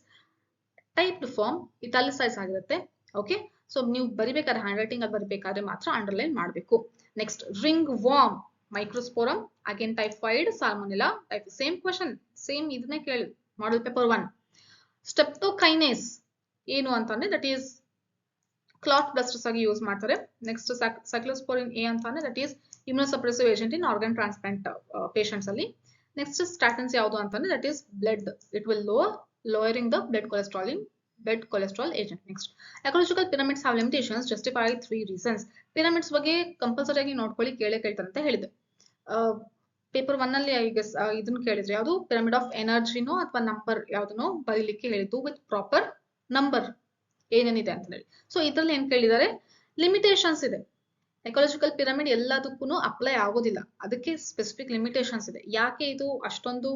typed form, italicise ಆಗಿರುತ್ತೆ. ಓಕೆ, ಸೊ ನೀವು ಬರಿಬೇಕಾದ್ರೆ ಹ್ಯಾಂಡ್ ರೈಟಿಂಗ್ ಅಲ್ಲಿ ಬರಿಬೇಕಾದ್ರೆ ಮಾತ್ರ ಅಂಡರ್ಲೈನ್ ಮಾಡಬೇಕು. Next, ringworm, microsporum, again typhoid, salmonella, type same question, same ಇದನ್ನೇ ಕೇಳಿ ಮಾಡೆಲ್ ಪೇಪರ್ 1. ಸ್ಟೆಪ್ಟೋಕೈನೇಸ್ ಏನು ಅಂತಂದ್ರೆ ದಟ್ ಈಸ್ ಕ್ಲಾಟ್ ಬ್ಲಸ್ಟರ್ಸ್ ಆಗಿ ಯೂಸ್ ಮಾಡ್ತಾರೆ. ನೆಕ್ಸ್ಟ್, ಸೈಕ್ಲೋಸ್ಪೋರಿನ್ ಎ ಅಂತಂದ್ರೆ that is immunosuppressive agent in organ transplant patients ಅಲ್ಲಿ. ನೆಕ್ಸ್ಟ್, ಸ್ಟಾಟಿನ್ಸ್ ಯಾವುದು ಅಂತಂದ್ರೆ that is blood, it will lowering the blood cholesterol agent. Next, ecological pyramids have limitations justified 3 reasons. Pyramids ಬಗ್ಗೆ compulsory ಆಗಿ ನೋಡ್ಕೊಳ್ಳಿ, ಕೇಳ್ತಾರೆ ಅಂತ ಹೇಳಿದೆ. ಪೇಪರ್ 1 ಅಲ್ಲಿ ಐ ಗೆಸ್ ಇದನ್ನ ಕೇಳಿದ್ರೆ ಯಾವುದು, ಪಿರಮಿಡ್ ಆಫ್ ಎನರ್ಜಿನೋ ಅಥವಾ ನಂಬರ್ ಯಾವ್ದನೋ ಬರೀಲಿಕ್ಕೆ ಹೇಳಿದ್ದು ವಿತ್ ಪ್ರಾಪರ್ ನಂಬರ್ ಏನೇನಿದೆ ಅಂತ ಹೇಳಿ. ಸೊ ಇದ್ರಲ್ಲಿ ಏನ್ ಕೇಳಿದ್ದಾರೆ, ಲಿಮಿಟೇಷನ್ಸ್ ಇದೆ. ಎಕಾಲಜಿಕಲ್ ಪಿರಮಿಡ್ ಎಲ್ಲದಕ್ಕೂ ಅಪ್ಲೈ ಆಗೋದಿಲ್ಲ, ಅದಕ್ಕೆ ಸ್ಪೆಸಿಫಿಕ್ ಲಿಮಿಟೇಷನ್ಸ್ ಇದೆ. ಯಾಕೆ ಇದು ಅಷ್ಟೊಂದು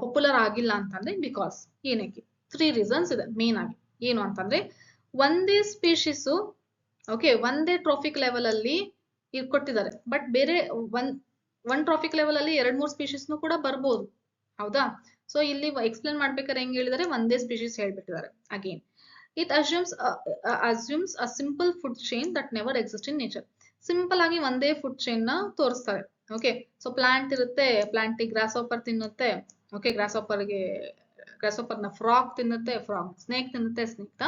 ಪಾಪ್ಯುಲರ್ ಆಗಿಲ್ಲ ಅಂತಂದ್ರೆ, ಬಿಕಾಸ್ ಏನಕ್ಕೆ 3 ರೀಸನ್ಸ್ ಇದೆ ಮೇನ್ ಆಗಿ. ಏನು ಅಂತಂದ್ರೆ, ಒಂದೇ ಸ್ಪೀಶೀಸ್, ಓಕೆ, ಒಂದೇ ಟ್ರಾಫಿಕ್ ಲೆವೆಲ್ ಅಲ್ಲಿ ಕೊಟ್ಟಿದ್ದಾರೆ, ಬಟ್ ಬೇರೆ ಒಂದ್ ಟ್ರಾಫಿಕ್ ಲೆವೆಲ್ ಅಲ್ಲಿ 2-3 ಸ್ಪೀಶೀಸ್ನು ಕೂಡ ಬರ್ಬೋದು, ಹೌದಾ? ಸೊ ಇಲ್ಲಿ ಎಕ್ಸ್ಪ್ಲೇನ್ ಮಾಡ್ಬೇಕಾದ್ರೆ ಹೆಂಗ್ ಹೇಳಿದಾರೆ, ಒಂದೇ ಸ್ಪೀಶೀಸ್ ಹೇಳ್ಬಿಟ್ಟಿದ್ದಾರೆ. Again, it assumes a simple food chain that never exists in nature. Simple ಆಗಿ ಒಂದೇ ಫುಡ್ ಚೈನ್ ನ ತೋರಿಸ್ತಾರೆ. ಓಕೆ, ಸೊ ಪ್ಲಾಂಟ್ ಇರುತ್ತೆ, ಪ್ಲಾಂಟ್ ಗ್ರಾಸ್ ಹಾಪರ್ ತಿನ್ನುತ್ತೆ. ಓಕೆ, ಗ್ರಾಸ್ ಹಾಪರ್ ನ ಫ್ರಾಗ್ ತಿನ್ನುತ್ತೆ, ಫ್ರಾಗ್ ಸ್ನೇಕ್ ತಿನ್ನುತ್ತೆ, ಸ್ನೇಕ್ ನ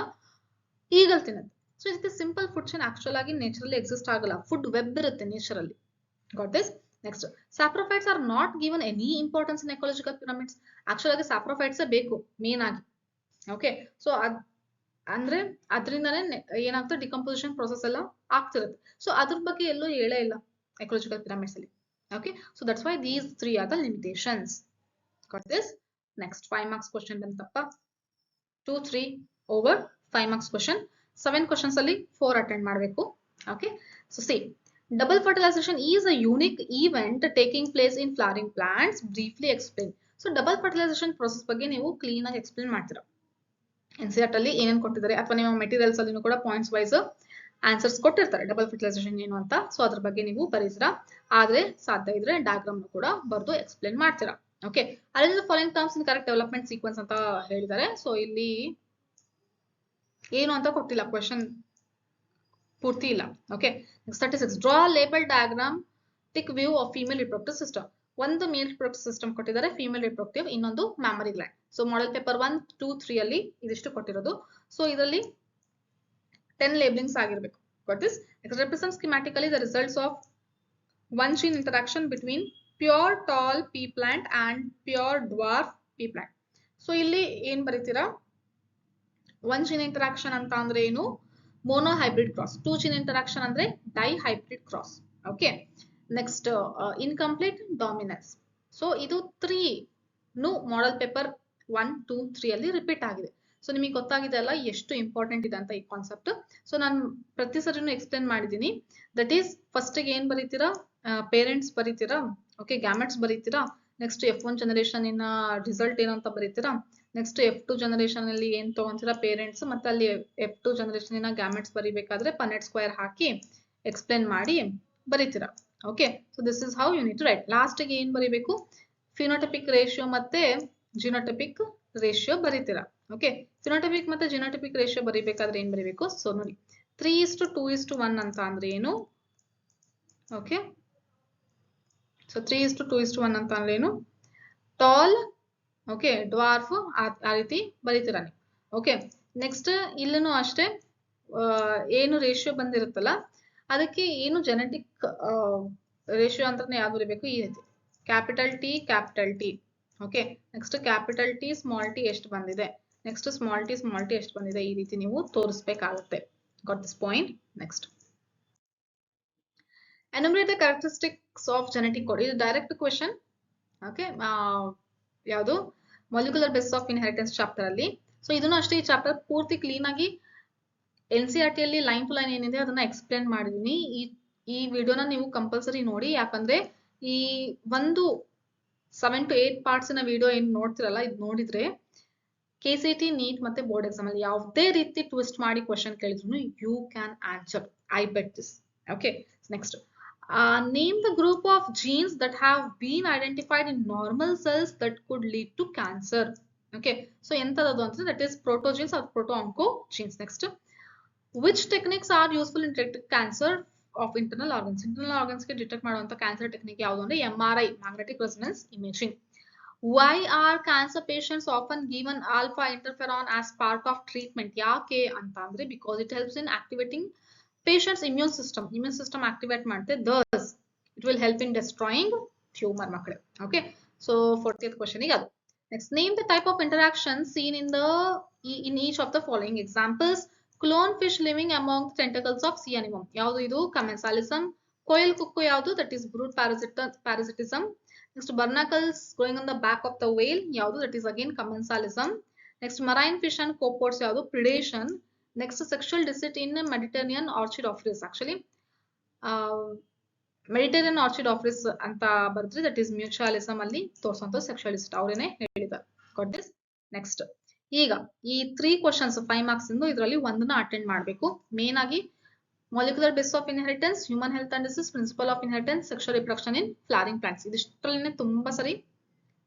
ಈಗಲ್ ತಿನ್ನುತ್ತೆ. ಸೊ ಇದಕ್ಕೆ ಸಿಂಪಲ್ ಫುಡ್ ಚೈನ್ ಆಕ್ಚುಲ್ ಆಗಿ ನೇಚರಲ್ಲಿ ಎಕ್ಸಿಸ್ಟ್ ಆಗಲ್ಲ, ಫುಡ್ ವೆಬ್ ಇರುತ್ತೆ ನೇಚರಲ್ಲಿ. Got this? Next, saprophytes are not given any importance in ecological pyramids. Actual ಆಗಿ ಸ್ಯಾಪ್ರೋಫೈಟ್ಸ್ ಬೇಕು ಮೇನ್ ಆಗಿ. ಓಕೆ, ಸೊ ಅಂದ್ರೆ ಅದರಿಂದಾನೇ ಏನಾಗ್ತದೆ, ಡಿಕಂಪೋಸಿಷನ್ ಪ್ರೊಸೆಸ್ ಎಲ್ಲ ಆಗ್ತಿರುತ್ತೆ. ಸೊ ಅದ್ರ ಬಗ್ಗೆ ಎಲ್ಲೂ ಹೇಳೇ ಇಲ್ಲ ಎಕಾಲಜಿಕಲ್ ಪಿರಮಿಡ್ಸ್ ಅಲ್ಲಿ. Okay, so that's why these 3 are the limitations. Got this? Next, 5 marks question ಬಂತಪ್ಪ, 2, 3 over 5 marks question. 7 questions ಅಲ್ಲಿ 4 attend ಮಾಡಬೇಕು. Okay, so see, double fertilization is a unique event taking place in flowering plants. Briefly explain. So double fertilization process ಬಗ್ಗೆ ನೀವು clean ಆಗಿ explain ಮಾಡ್ತೀರಾ. NCERT ಅಲ್ಲಿ ಏನೇನು ಕೊಟ್ಟಿದ್ದಾರೆ ಅಥವಾ ನಿಮ್ಮ ಮೆಟೀರಿಯಲ್ಸ್ ಅಲ್ಲಿ ಕೂಡ ಪಾಯಿಂಟ್ಸ್ ವೈಸ್ ಆನ್ಸರ್ಸ್ ಕೊಟ್ಟಿರ್ತಾರೆ ಡಬಲ್ ಫರ್ಟಿಲೈಸೇಷನ್ ಏನು ಅಂತ. ಸೊ ಅದ್ರ ಬಗ್ಗೆ ನೀವು ಬರೀತೀರಾ, ಆದ್ರೆ ಸಾಧ್ಯ ಇದ್ರೆ ಡಯಾಗ್ರಾಮ್ ಕೂಡ ಬರೆದು ಎಕ್ಸ್ಪ್ಲೇನ್ ಮಾಡ್ತೀರಾ. ಓಕೆ, ಅಲ್ಲಿಂದ ಫಾಲೋಯಿಂಗ್ ಟರ್ಮ್ಸ್ ಇನ್ ಕರೆಕ್ಟ್ ಡೆವಲಪ್ಮೆಂಟ್ ಸೀಕ್ವೆನ್ಸ್ ಅಂತ ಹೇಳಿದ್ದಾರೆ. ಸೊ ಇಲ್ಲಿ ಏನು ಅಂತ ಕೊಟ್ಟಿಲ್ಲ, ಕ್ವೆಶನ್ ಪೂರ್ತಿ ಇಲ್ಲ. Okay, 36 draw label diagram tick view of female reproductive system. ಒಂದು ಮೇಲ್ ರಿಪ್ರೊಡಕ್ಟಿವ್ ಸಿಸ್ಟಮ್ ಕೊಟ್ಟಿದ್ದಾರೆ, ಫೀಮೇಲ್ ರಿಪ್ರೊಡಕ್ಟಿವ್, ಇನ್ನೊಂದು mammary gland. So model paper 1, 2, 3 ಅಲ್ಲಿ ಇದಿಷ್ಟು ಕೊಟ್ಟಿರೋದು. ಸೊ ಇದರಲ್ಲಿ 10 labelings ಆಗಿರಬೇಕು. Got this? It represents schematically the results of one gene interaction between pure tall pea plant and pure dwarf pea plant. So ಇಲ್ಲಿ ಏನ್ ಬರೀತೀರಾ, one gene interaction ಅಂತ ಅಂದ್ರೆ ಏನು, mono hybrid cross. Two gene interaction ಅಂದ್ರೆ dihybrid cross. Okay, next incomplete dominance. So ಇದು 3 ನು model paper 1, 2, 3 ಅಲ್ಲಿ repeat ಆಗಿದೆ. ಸೊ ನಿಮಗೆ ಗೊತ್ತಾಗಿದೆ ಅಲ್ಲ ಎಷ್ಟು ಇಂಪಾರ್ಟೆಂಟ್ ಇದೆ ಅಂತ ಈ ಕಾನ್ಸೆಪ್ಟ್. ಸೊ ನಾನು ಪ್ರತಿ ಸರಿನೂ ಎಕ್ಸ್ಪ್ಲೇನ್ ಮಾಡಿದ್ದೀನಿ. ದಟ್ ಈಸ್ ಫಸ್ಟ್ ಗೆ ಏನ್ ಬರೀತೀರಾ, ಪೇರೆಂಟ್ಸ್ ಬರೀತೀರಾ, ಓಕೆ, ಗ್ಯಾಮೆಟ್ಸ್ ಬರೀತೀರಾ. ನೆಕ್ಸ್ಟ್ F1 ಜನರೇಷನ್ ಇನ್ನ ರಿಸಲ್ಟ್ ಏನು ಅಂತ ಬರೀತೀರಾ. ನೆಕ್ಸ್ಟ್ F2 ಜನರೇಷನ್ ಅಲ್ಲಿ ಏನ್ ತಗೊಂತೀರಾ ಪೇರೆಂಟ್ಸ್, ಮತ್ತೆ ಅಲ್ಲಿ F2 ಜನರೇಷನ್ ಇನ್ನ ಗ್ಯಾಮೆಟ್ಸ್ ಬರೀಬೇಕಾದ್ರೆ ಪನೆಟ್ ಸ್ಕ್ವೇರ್ ಹಾಕಿ ಎಕ್ಸ್ಪ್ಲೇನ್ ಮಾಡಿ ಬರೀತೀರಾ. Okay, so this is how you need to write. Last ಗೆ ಏನ್ ಬರೀಬೇಕು, ಫಿನೋಟೈಪಿಕ್ ರೇಷಿಯೋ ಮತ್ತೆ ಜಿನೋಟೈಪಿಕ್ ರೇಷಿಯೋ ಬರೀತೀರಾ. ಓಕೆ, ಫಿನೋಟೈಪಿಕ್ ಮತ್ತೆ ಜಿನೋಟೈಪಿಕ್ ರೇಷಿಯೋ ಬರೀಬೇಕಾದ್ರೆ ಏನ್ ಬರೀಬೇಕು, ಸೊ ನೋಡಿ 3:2:1 ಅಂತ ಅಂದ್ರೆ ಏನು. ಓಕೆ, ಸೊ 3:2:1 ಅಂತ ಅಂದ್ರೆ ಏನು, ಟಾಲ್, ಓಕೆ, ಡ್ವಾರ್ಫ್, ಆ ರೀತಿ ಬರೀತೀರಾ ನೀವು. ಓಕೆ, ನೆಕ್ಸ್ಟ್ ಇಲ್ಲೂ ಅಷ್ಟೇ ಏನು ರೇಷಿಯೋ ಬಂದಿರುತ್ತಲ್ಲ ಅದಕ್ಕೆ ಏನು ಜೆನೆಟಿಕ್ ರೇಷಿಯೋ ಅಂತಾನೆ ಯಾವ್ದು ಬರೀಬೇಕು, ಈ ರೀತಿ capital T. Okay, next capital T small T ಎಷ್ಟು ಬಂದಿದೆ, ನೆಕ್ಸ್ಟ್ ಸ್ಮಾಲ್ ಟಿ ಎಷ್ಟು ಬಂದಿದೆ, ಈ ರೀತಿ ನೀವು ತೋರಿಸಬೇಕಾಗುತ್ತೆ. Got this point. Next enumerate the characteristics of genetic code. ಇದು ಡೈರೆಕ್ಟ್ ಕ್ವೆಶನ್. ಓಕೆ, ಯಾವುದು molecular basis of inheritance chapter ಅಲ್ಲಿ. ಸೊ ಇದನ್ನು ಅಷ್ಟೇ, ಈ ಚಾಪ್ಟರ್ ಪೂರ್ತಿ ಕ್ಲೀನ್ ಆಗಿ NCERT ಅಲ್ಲಿ ಲೈನ್ ಟು ಲೈನ್ ಏನಿದೆ ಅದನ್ನ ಎಕ್ಸ್ಪ್ಲೇನ್ ಮಾಡಿದೀನಿ. ಈ ವಿಡಿಯೋನ ನೀವು ಕಂಪಲ್ಸರಿ ನೋಡಿ, ಯಾಕಂದ್ರೆ ಈ ಒಂದು 7 to 8 ಪಾರ್ಟ್ಸ್ ನ ವಿಡಿಯೋ ಏನ್ ನೋಡ್ತಿರಲ್ಲ, ಇದು ನೋಡಿದ್ರೆ KCT, ನೀಟ್ ಮತ್ತೆ ಬೋರ್ಡ್ ಎಕ್ಸಾಮ್ ಅಲ್ಲಿ ಯಾವುದೇ ರೀತಿ ಟ್ವಿಸ್ಟ್ ಮಾಡಿ ಕ್ವೆಶನ್ ಕೇಳಿದ್ರು you can answer, I bet this. Okay, next name the group of genes that have been identified in normal cells that could lead to cancer. Okay, so ಎಂತದದು ಅಂದ್ರೆ that is protogenes are proto oncogenes. Next which techniques are useful in detecting cancer of internal organs. Internal organs ಗೆ detect ಮಾಡುವಂತ cancer technique ಯಾವುದು ಅಂದ್ರೆ MRI, magnetic resonance imaging. Why are cancer patients often given alpha interferon as part of treatment? ಯಾಕೆ ಅಂತ ಅಂದ್ರೆ because it helps in activating patient's immune system activate ಮಾಡುತ್ತೆ. Thus it will help in destroying tumor ಮಕ್ಕಳೇ. Okay, so 40th question ಗೆ ಅದು. Next, name the type of interaction seen in each of the following examples. Clone fish living among the tentacles of sea animal. ಯಾವುದು ಇದು, commensalism. Coil cuckoo ಯಾವುದು, that is brood parasitism. Next, barnacles growing on the back of the whale ಯಾವುದು, that is again commensalism. Next, marine fish and copepods ಯಾವುದು, predation. Next, sexual deceit in Mediterranean orchid office. Actually Mediterranean orchid Ophrys ಅಂತ ಬರೆದ್ರೆ that is mutualism ಅಲ್ಲಿ ತೋರಿಸುವಂತ sexual ಡಿಸಿಟ್ ಅವರೇನೆ ಹೇಳಿದ್ದಾರೆ. Got this. Next, ಈಗ ಈ 3 questions 5 marks ಇಂದು ಇದರಲ್ಲಿ ಒಂದನ್ನ ಅಟೆಂಡ್ ಮಾಡಬೇಕು. ಮೇನ್ ಆಗಿ molecular basis of inheritance, human health and disease, principle of inheritance, sexual reproduction in flowering plants. ಇದಿಷ್ಟರಲ್ಲೇ ತುಂಬಾ ಸರಿ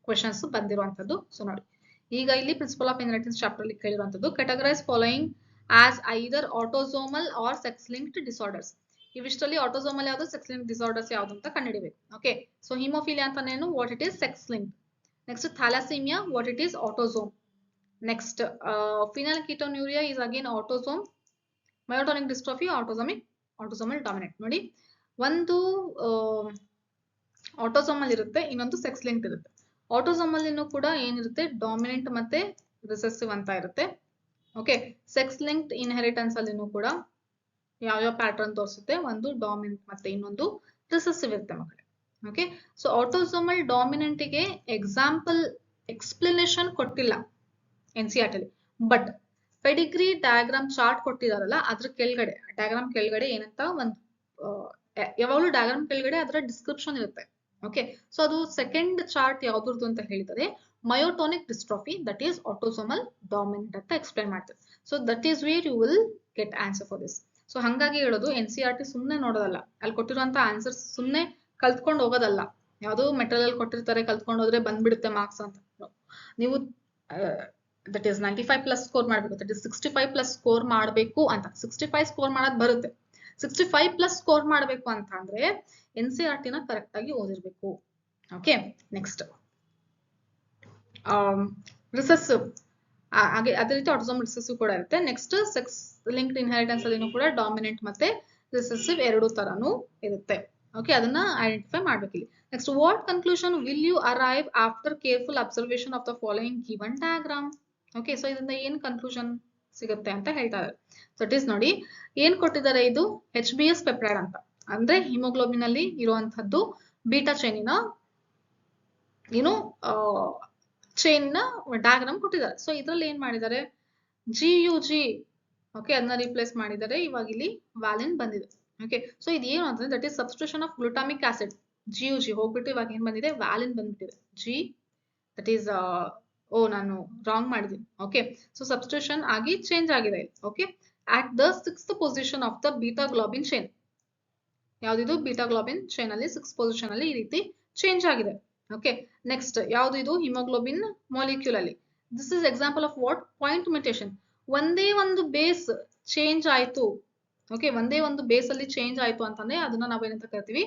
ಕ್ವಶನ್ಸ್ ಬಂದಿರುವಂತದ್ದು. ಸೊ ನೋಡಿ, ಈಗ ಇಲ್ಲಿ ಪ್ರಿನ್ಸಿಪಲ್ ಆಫ್ ಇನ್ಹೆರಿಟೆನ್ಸ್ ಚಾಪ್ಟರ್ ಅಲ್ಲಿ ಕೇಳಿರುವಂತದ್ದು, categorise following as either autosomal or sex linked disorders. ಇವಿಷ್ಟರಲ್ಲಿ autosomal ಯಾವುದು, ಸೆಕ್ಸ್ ಲಿಂಕ್ ಡಿಸಾರ್ಡರ್ಸ್ ಯಾವುದು ಅಂತ ಕಂಡುಹಿಡಿಬೇಕು. ಓಕೆ, ಸೊ ಹಿಮೋಫಿಲಿಯಾ ಅಂತಾನೇನು, what it is, sex link. Next, thalassaemia, what it is, autosome. Next, phenylketonuria is again autosome. Myotonic dystrophy, autosomal dominant. ನೋಡಿ, ಒಂದು autosomal ಇರುತ್ತೆ, ಇನ್ನೊಂದು ಸೆಕ್ಸ್ ಲಿಂಕ್ಡ್ ಇರುತ್ತೆ. ಆಟೋಸೋಮಲ್ ಇನ್ನೂ ಕೂಡ ಏನಿರುತ್ತೆ, ಡಾಮಿನೆಂಟ್ ಮತ್ತೆ ರಿಸೆಸಿವ್ ಅಂತ ಇರುತ್ತೆ. ಓಕೆ, ಸೆಕ್ಸ್ ಲಿಂಕ್ಡ್ ಇನ್ಹೆರಿಟೆನ್ಸ್ ಅಲ್ಲಿನೂ ಕೂಡ ಯಾವ ಪ್ಯಾಟರ್ನ್ ತೋರಿಸುತ್ತೆ, ಒಂದು ಡಾಮಿನೆಂಟ್ ಮತ್ತೆ ಇನ್ನೊಂದು ರಿಸೆಸಿವ್ ಇರುತ್ತೆ ಮಕ್ಕಳೇ. ಓಕೆ, ಸೊ ಆಟೋಸೋಮಲ್ ಡಾಮಿನೆಂಟ್ ಗೆ ಎಕ್ಸಾಂಪಲ್ ಎಕ್ಸ್ಪ್ಲನೇಷನ್ ಕೊಟ್ಟಿಲ್ಲ NCERT ಅಲ್ಲಿ, ಬಟ್ ಪೆಡಿಗ್ರಿ ಡಯಾಗ್ರಾಮ್ ಚಾರ್ಟ್ ಕೊಟ್ಟಿದಾರಲ್ಲ ಅದ್ರ ಕೆಳಗಡೆ ಡಯಾಗ್ರಾಮ್ ಕೆಳಗಡೆ ಏನಂತ ಒಂದು ಯಾವಾಗಲೂ ಡಯಾಗ್ರಾಮ್ ಕೆಳಗಡೆ ಅದರ ಡಿಸ್ಕ್ರಿಪ್ಷನ್ ಇರುತ್ತೆ. ಓಕೆ, ಸೊ ಅದು ಸೆಕೆಂಡ್ ಚಾರ್ಟ್ ಯಾವ್ದು ಅಂತ ಹೇಳಿದರೆ myotonic dystrophy that is autosomal dominant ಅಂತ ಎಕ್ಸ್ಪ್ಲೈನ್ ಮಾಡ್ತಾರೆ. So that is where you will get answer for this. So ಹಂಗಾಗಿ ಹೇಳೋದು NCERT ಸುಮ್ಮನೆ ನೋಡೋದಲ್ಲ, ಅಲ್ಲಿ ಕೊಟ್ಟಿರುವಂತ ಆನ್ಸರ್ಸ್ ಸುಮ್ಮನೆ ಕಲ್ತ್ಕೊಂಡು ಹೋಗೋದಲ್ಲ. ಯಾವುದೋ ಮೆಟೀರಿಯಲ್ ಕೊಟ್ಟಿರ್ತಾರೆ ಕಲ್ತ್ಕೊಂಡು ಹೋದ್ರೆ ಬಂದ್ಬಿಡುತ್ತೆ ಮಾರ್ಕ್ಸ್ ಅಂತ. ನೀವು ದಟ್ ಈಸ್ 95+ ಸ್ಕೋರ್ ಮಾಡಬೇಕು, ದಟ್ ಈಸ್ 65+ ಸ್ಕೋರ್ ಮಾಡಬೇಕು ಅಂತ. 65 ಸ್ಕೋರ್ ಮಾಡೋದು ಬರುತ್ತೆ, 65+ ಸ್ಕೋರ್ ಮಾಡಬೇಕು ಅಂತ ಅಂದ್ರೆ NCERT ನ ಕರೆಕ್ಟ್ ಆಗಿ ಓದಿರ್ಬೇಕು. ಓಕೆ, ನೆಕ್ಸ್ಟ್ ರಿಸೆಸಿವ್, ಹಾಗೆ ಅದೇ ರೀತಿ ಆಟೋಸೋಮಲ್ ರಿಸೆಸಿವ್ ಕೂಡ ಇರುತ್ತೆ. ನೆಕ್ಸ್ಟ್ ಸೆಕ್ಸ್ ಲಿಂಕ್ಡ್ ಇನ್ಹೆರಿಟೆನ್ಸ್ ಅಲ್ಲಿ ಕೂಡ ಡಾಮಿನೆಂಟ್ ಮತ್ತೆ ರಿಸೆಸಿವ್ ಎರಡು ತರನು ಇರುತ್ತೆ. ಓಕೆ, ಅದನ್ನ ಐಡೆಂಟಿಫೈ ಮಾಡ್ಬೇಕು ಇಲ್ಲಿ. Next, what conclusion will you arrive after careful observation of the following given diagram. Okay, so ಇದರಿಂದ ಏನ್ ಕನ್ಕ್ಲೂಷನ್ ಸಿಗುತ್ತೆ ಅಂತ ಹೇಳ್ತಾರೆ. ಸೊ ಇಟ್ ಇಸ್ ನೋಡಿ, ಏನ್ ಕೊಟ್ಟಿದ್ದಾರೆ, ಇದು HBS ಪೆಪ್ಟೈಡ್ ಅಂತ, ಅಂದ್ರೆ ಹಿಮೋಗ್ಲೋಬಿನ್ ಅಲ್ಲಿ ಇರುವಂತದ್ದು ಬೀಟಾ ಚೈನಿನ ಏನು ಚೈನ್ ನ ಡಯಾಗ್ರಾಮ್ ಕೊಟ್ಟಿದ್ದಾರೆ. ಸೊ ಇದ್ರಲ್ಲಿ ಏನ್ ಮಾಡಿದ್ದಾರೆ, GUG, ಓಕೆ, ಅದನ್ನ ರಿಪ್ಲೇಸ್ ಮಾಡಿದ್ದಾರೆ. ಇವಾಗ ಇಲ್ಲಿ ವ್ಯಾಲಿನ್ ಬಂದಿದೆ. ಓಕೆ, ಸೊ ಇದೇನು ಅಂತಂದ್ರೆ that is substitution of glutamic acid. GUG ಹೋಗ್ಬಿಟ್ಟು ಇವಾಗ ಏನ್ ಬಂದಿದೆ, ವ್ಯಾಲಿನ್ ಬಂದ್ಬಿಟ್ಟಿದೆ. ದಟ್ ಈಸ್ ನಾನು ರಾಂಗ್ ಮಾಡಿದ್ದೀನಿ. ಓಕೆ, ಸೊ ಸಬ್ಸ್ಟಿಟ್ಯೂಷನ್ ಆಗಿ ಚೇಂಜ್ ಆಗಿದೆ. Okay, at the 6th position of the beta globin chain. ಯಾವ್ದಿದು ಬೀಟಾ ಗ್ಲೋಬಿನ್ ಚೈನ್ ಅಲ್ಲಿ 6th ಪೊಸಿಷನ್ ಅಲ್ಲಿ ಈ ರೀತಿ ಚೇಂಜ್ ಆಗಿದೆ. ಓಕೆ, ನೆಕ್ಸ್ಟ್ ಯಾವ್ದು, ಇದು ಹಿಮೋಗ್ಲೋಬಿನ್ ಮಾಲಿಕ್ಯೂಲ್ ಅಲ್ಲಿ. This is example of what, point mutation. ಒಂದೇ ಒಂದು ಬೇಸ್ ಚೇಂಜ್ ಆಯ್ತು. ಓಕೆ, ಒಂದೇ ಒಂದು ಬೇಸ್ ಅಲ್ಲಿ ಚೇಂಜ್ ಆಯ್ತು ಅಂತಂದ್ರೆ ಅದನ್ನ ನಾವೇನಂತ ಕರಿತೀವಿ,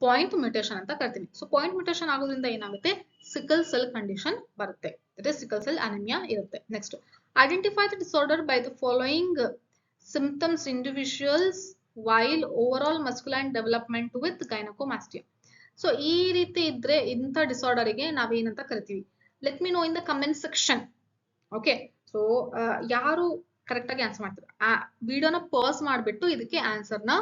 ಪಾಯಿಂಟ್ ಮ್ಯೂಟೇಷನ್ ಅಂತ ಕರಿತೀವಿ. ಸೊ ಪಾಯಿಂಟ್ ಮ್ಯೂಟೇಷನ್ ಆಗೋದ್ರಿಂದ ಏನಾಗುತ್ತೆ, ಸಿಕಲ್ ಸೆಲ್ ಕಂಡೀಷನ್ ಬರುತ್ತೆ, that is sickle cell anaemia ಇರುತ್ತೆ. Next, identify the disorder by the following symptoms individuals while overall masculine development with gynaecomastia. So ಈ ರೀತಿ ಇದ್ರೆ ಇಂಥ ಡಿಸಾರ್ಡರ್ಗೆ ನಾವೇನಂತ ಕರಿತೀವಿ, let me know in the comment section. Okay, so ಯಾರು correct ಆಗಿ ಆನ್ಸರ್ ಮಾಡ್ತಾರೆ, ಆ ವಿಡಿಯೋನ ಪಾಸ್ ಮಾಡಿಬಿಟ್ಟು ಇದಕ್ಕೆ ಆನ್ಸರ್ ನ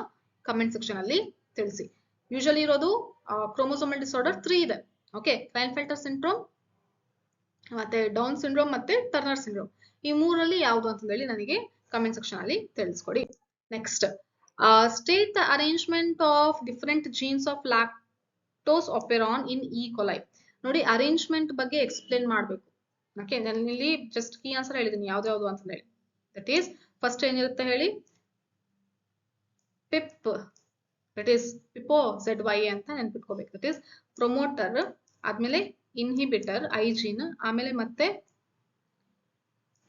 ಕಮೆಂಟ್ ಸೆಕ್ಷನ್ ಅಲ್ಲಿ ತಿಳಿಸಿ. ಯೂಶಲಿ ಇರೋದು ಕ್ರೋಮೋಸೋಮಲ್ ಡಿಸಾರ್ಡರ್ 3 ಇದೆ. ಓಕೆ, ಕ್ಲೈನ್ಫೆಲ್ಟರ್ ಸಿಂಡ್ರೋಮ್, ಮತ್ತೆ ಡೌನ್ ಸಿಂಡ್ರೋಮ್, ಮತ್ತೆ ಟರ್ನರ್ ಸಿಂಡ್ರೋಮ್. ಈ ಮೂರಲ್ಲಿ ಯಾವುದು ಅಂತ ಹೇಳಿ ನನಗೆ ಕಮೆಂಟ್ ಸೆಕ್ಷನ್ ಅಲ್ಲಿ ತಿಳಿಸ್ಕೊಡಿ. Next, state the arrangement of different genes of lactose operon in E coli. ನೋಡಿ, ಅರೇಂಜ್ಮೆಂಟ್ ಬಗ್ಗೆ ಎಕ್ಸ್ಪ್ಲೇನ್ ಮಾಡಬೇಕು. ಓಕೆ, ನಾನು ಇಲ್ಲಿ ಜಸ್ಟ್ ಕೀ ಆನ್ಸರ್ ಹೇಳಿದ್ದೀನಿ ಯಾವ್ದು ಅಂತ ಹೇಳಿ. ದಟ್ ಈಸ್ ಫಸ್ಟ್ ಏನಿರುತ್ತೆ ಹೇಳಿ, ಪಿಪ್, ದಟ್ ಈಸ್ ಪಿಪೋ ZYA ಅಂತ ನೆನ್ಪಿಟ್ಕೋಬೇಕು. ದಟ್ ಈಸ್ ಪ್ರೊಮೋಟರ್, ಆದ್ಮೇಲೆ ಇನ್ಹಿಬಿಟರ್ ಐಜೀನ್, ಆಮೇಲೆ ಮತ್ತೆ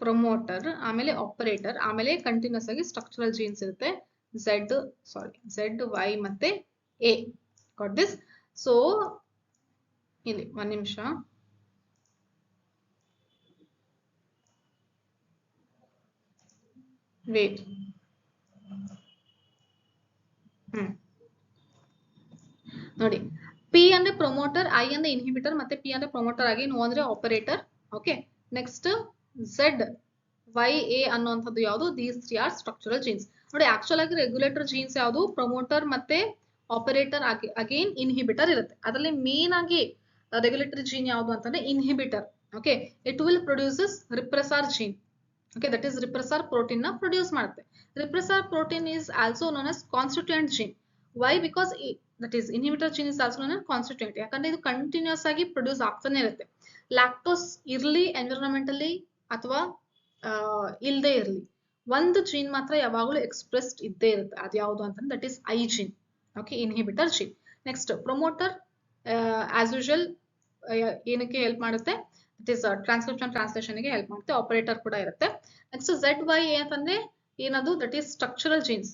ಪ್ರೊಮೋಟರ್, ಆಮೇಲೆ ಆಪರೇಟರ್, ಆಮೇಲೆ ಕಂಟಿನ್ಯೂಸ್ ಆಗಿ ಸ್ಟ್ರಕ್ಚರಲ್ ಜೀನ್ಸ್ ಇರುತ್ತೆ, ZY ಮತ್ತೆ A. Got this? ಸೊ ಇಲ್ಲಿ ಒಂದ್ ನಿಮಿಷ, ವೇಟ್. ನೋಡಿ, P ಅಂದ್ರೆ ಪ್ರೊಮೋಟರ್, I ಅಂದ್ರೆ ಇನ್ಹಿಬಿಟರ್, ಮತ್ತೆ P ಅಂದ್ರೆ ಪ್ರೊಮೋಟರ್ ಆಗಿ, O ಅಂದ್ರೆ ಆಪರೇಟರ್. ಓಕೆ, ನೆಕ್ಸ್ಟ್ ZYA ಅನ್ನುವಂಥದ್ದು ಯಾವುದು, ದೀಸ್ 3 ಆರ್ ಸ್ಟ್ರಕ್ಚರಲ್ ಜೀನ್ಸ್. ನೋಡಿ, ಆಕ್ಚುಲ್ ಆಗಿ ರೆಗ್ಯುಲೇಟರ್ ಜೀನ್ಸ್ ಯಾವುದು, ಪ್ರೊಮೋಟರ್ ಮತ್ತೆ ಆಪರೇಟರ್, ಅಗೇನ್ ಇನ್ಹಿಬಿಟರ್ ಇರುತ್ತೆ. ಅದರಲ್ಲಿ ಮೇನ್ ಆಗಿ ರೆಗ್ಯುಲೇಟರಿ ಜೀನ್ ಯಾವುದು ಅಂತಂದ್ರೆ inhibitor. Okay, it will produces repressor gene. Okay, that is repressor protein ನ ಪ್ರೊಡ್ಯೂಸ್ ಮಾಡುತ್ತೆ. Repressor protein is also known as constituent gene. Why? Because that is inhibitor gene is also known as constituent. ಯಾಕಂದ್ರೆ ಇದು continuous ಆಗಿ produce ಆಗ್ತಾನೆ ಇರುತ್ತೆ. Lactose ಇರ್ಲಿ ಎನ್ವಿರಾನ್ಮೆಂಟಲ್ಲಿ ಅಥವಾ ಇಲ್ಲದೆ ಇರಲಿ, ಒಂದು ಜೀನ್ ಮಾತ್ರ ಯಾವಾಗಲೂ ಎಕ್ಸ್ಪ್ರೆಸ್ಡ್ ಇದ್ದೇ ಇರುತ್ತೆ. ಅದು ಯಾವುದು ಅಂತಂದ್ರೆ that is I gene. Okay, inhibitor gene. Next, promoter as usual ಏನಕ್ಕೆ ಹೆಲ್ಪ್ ಮಾಡುತ್ತೆ, ಇಟ್ ಈಸ್ ಟ್ರಾನ್ಸ್ಕ್ರಿಪ್ಷನ್ ಟ್ರಾನ್ಸ್ಲೇಷನ್ ಗೆ ಹೆಲ್ಪ್ ಮಾಡುತ್ತೆ. ಆಪರೇಟರ್ ಕೂಡ ಇರುತ್ತೆ. ನೆಕ್ಸ್ಟ್ ZYA ಅಂತಂದ್ರೆ ಏನದು, that is structural genes.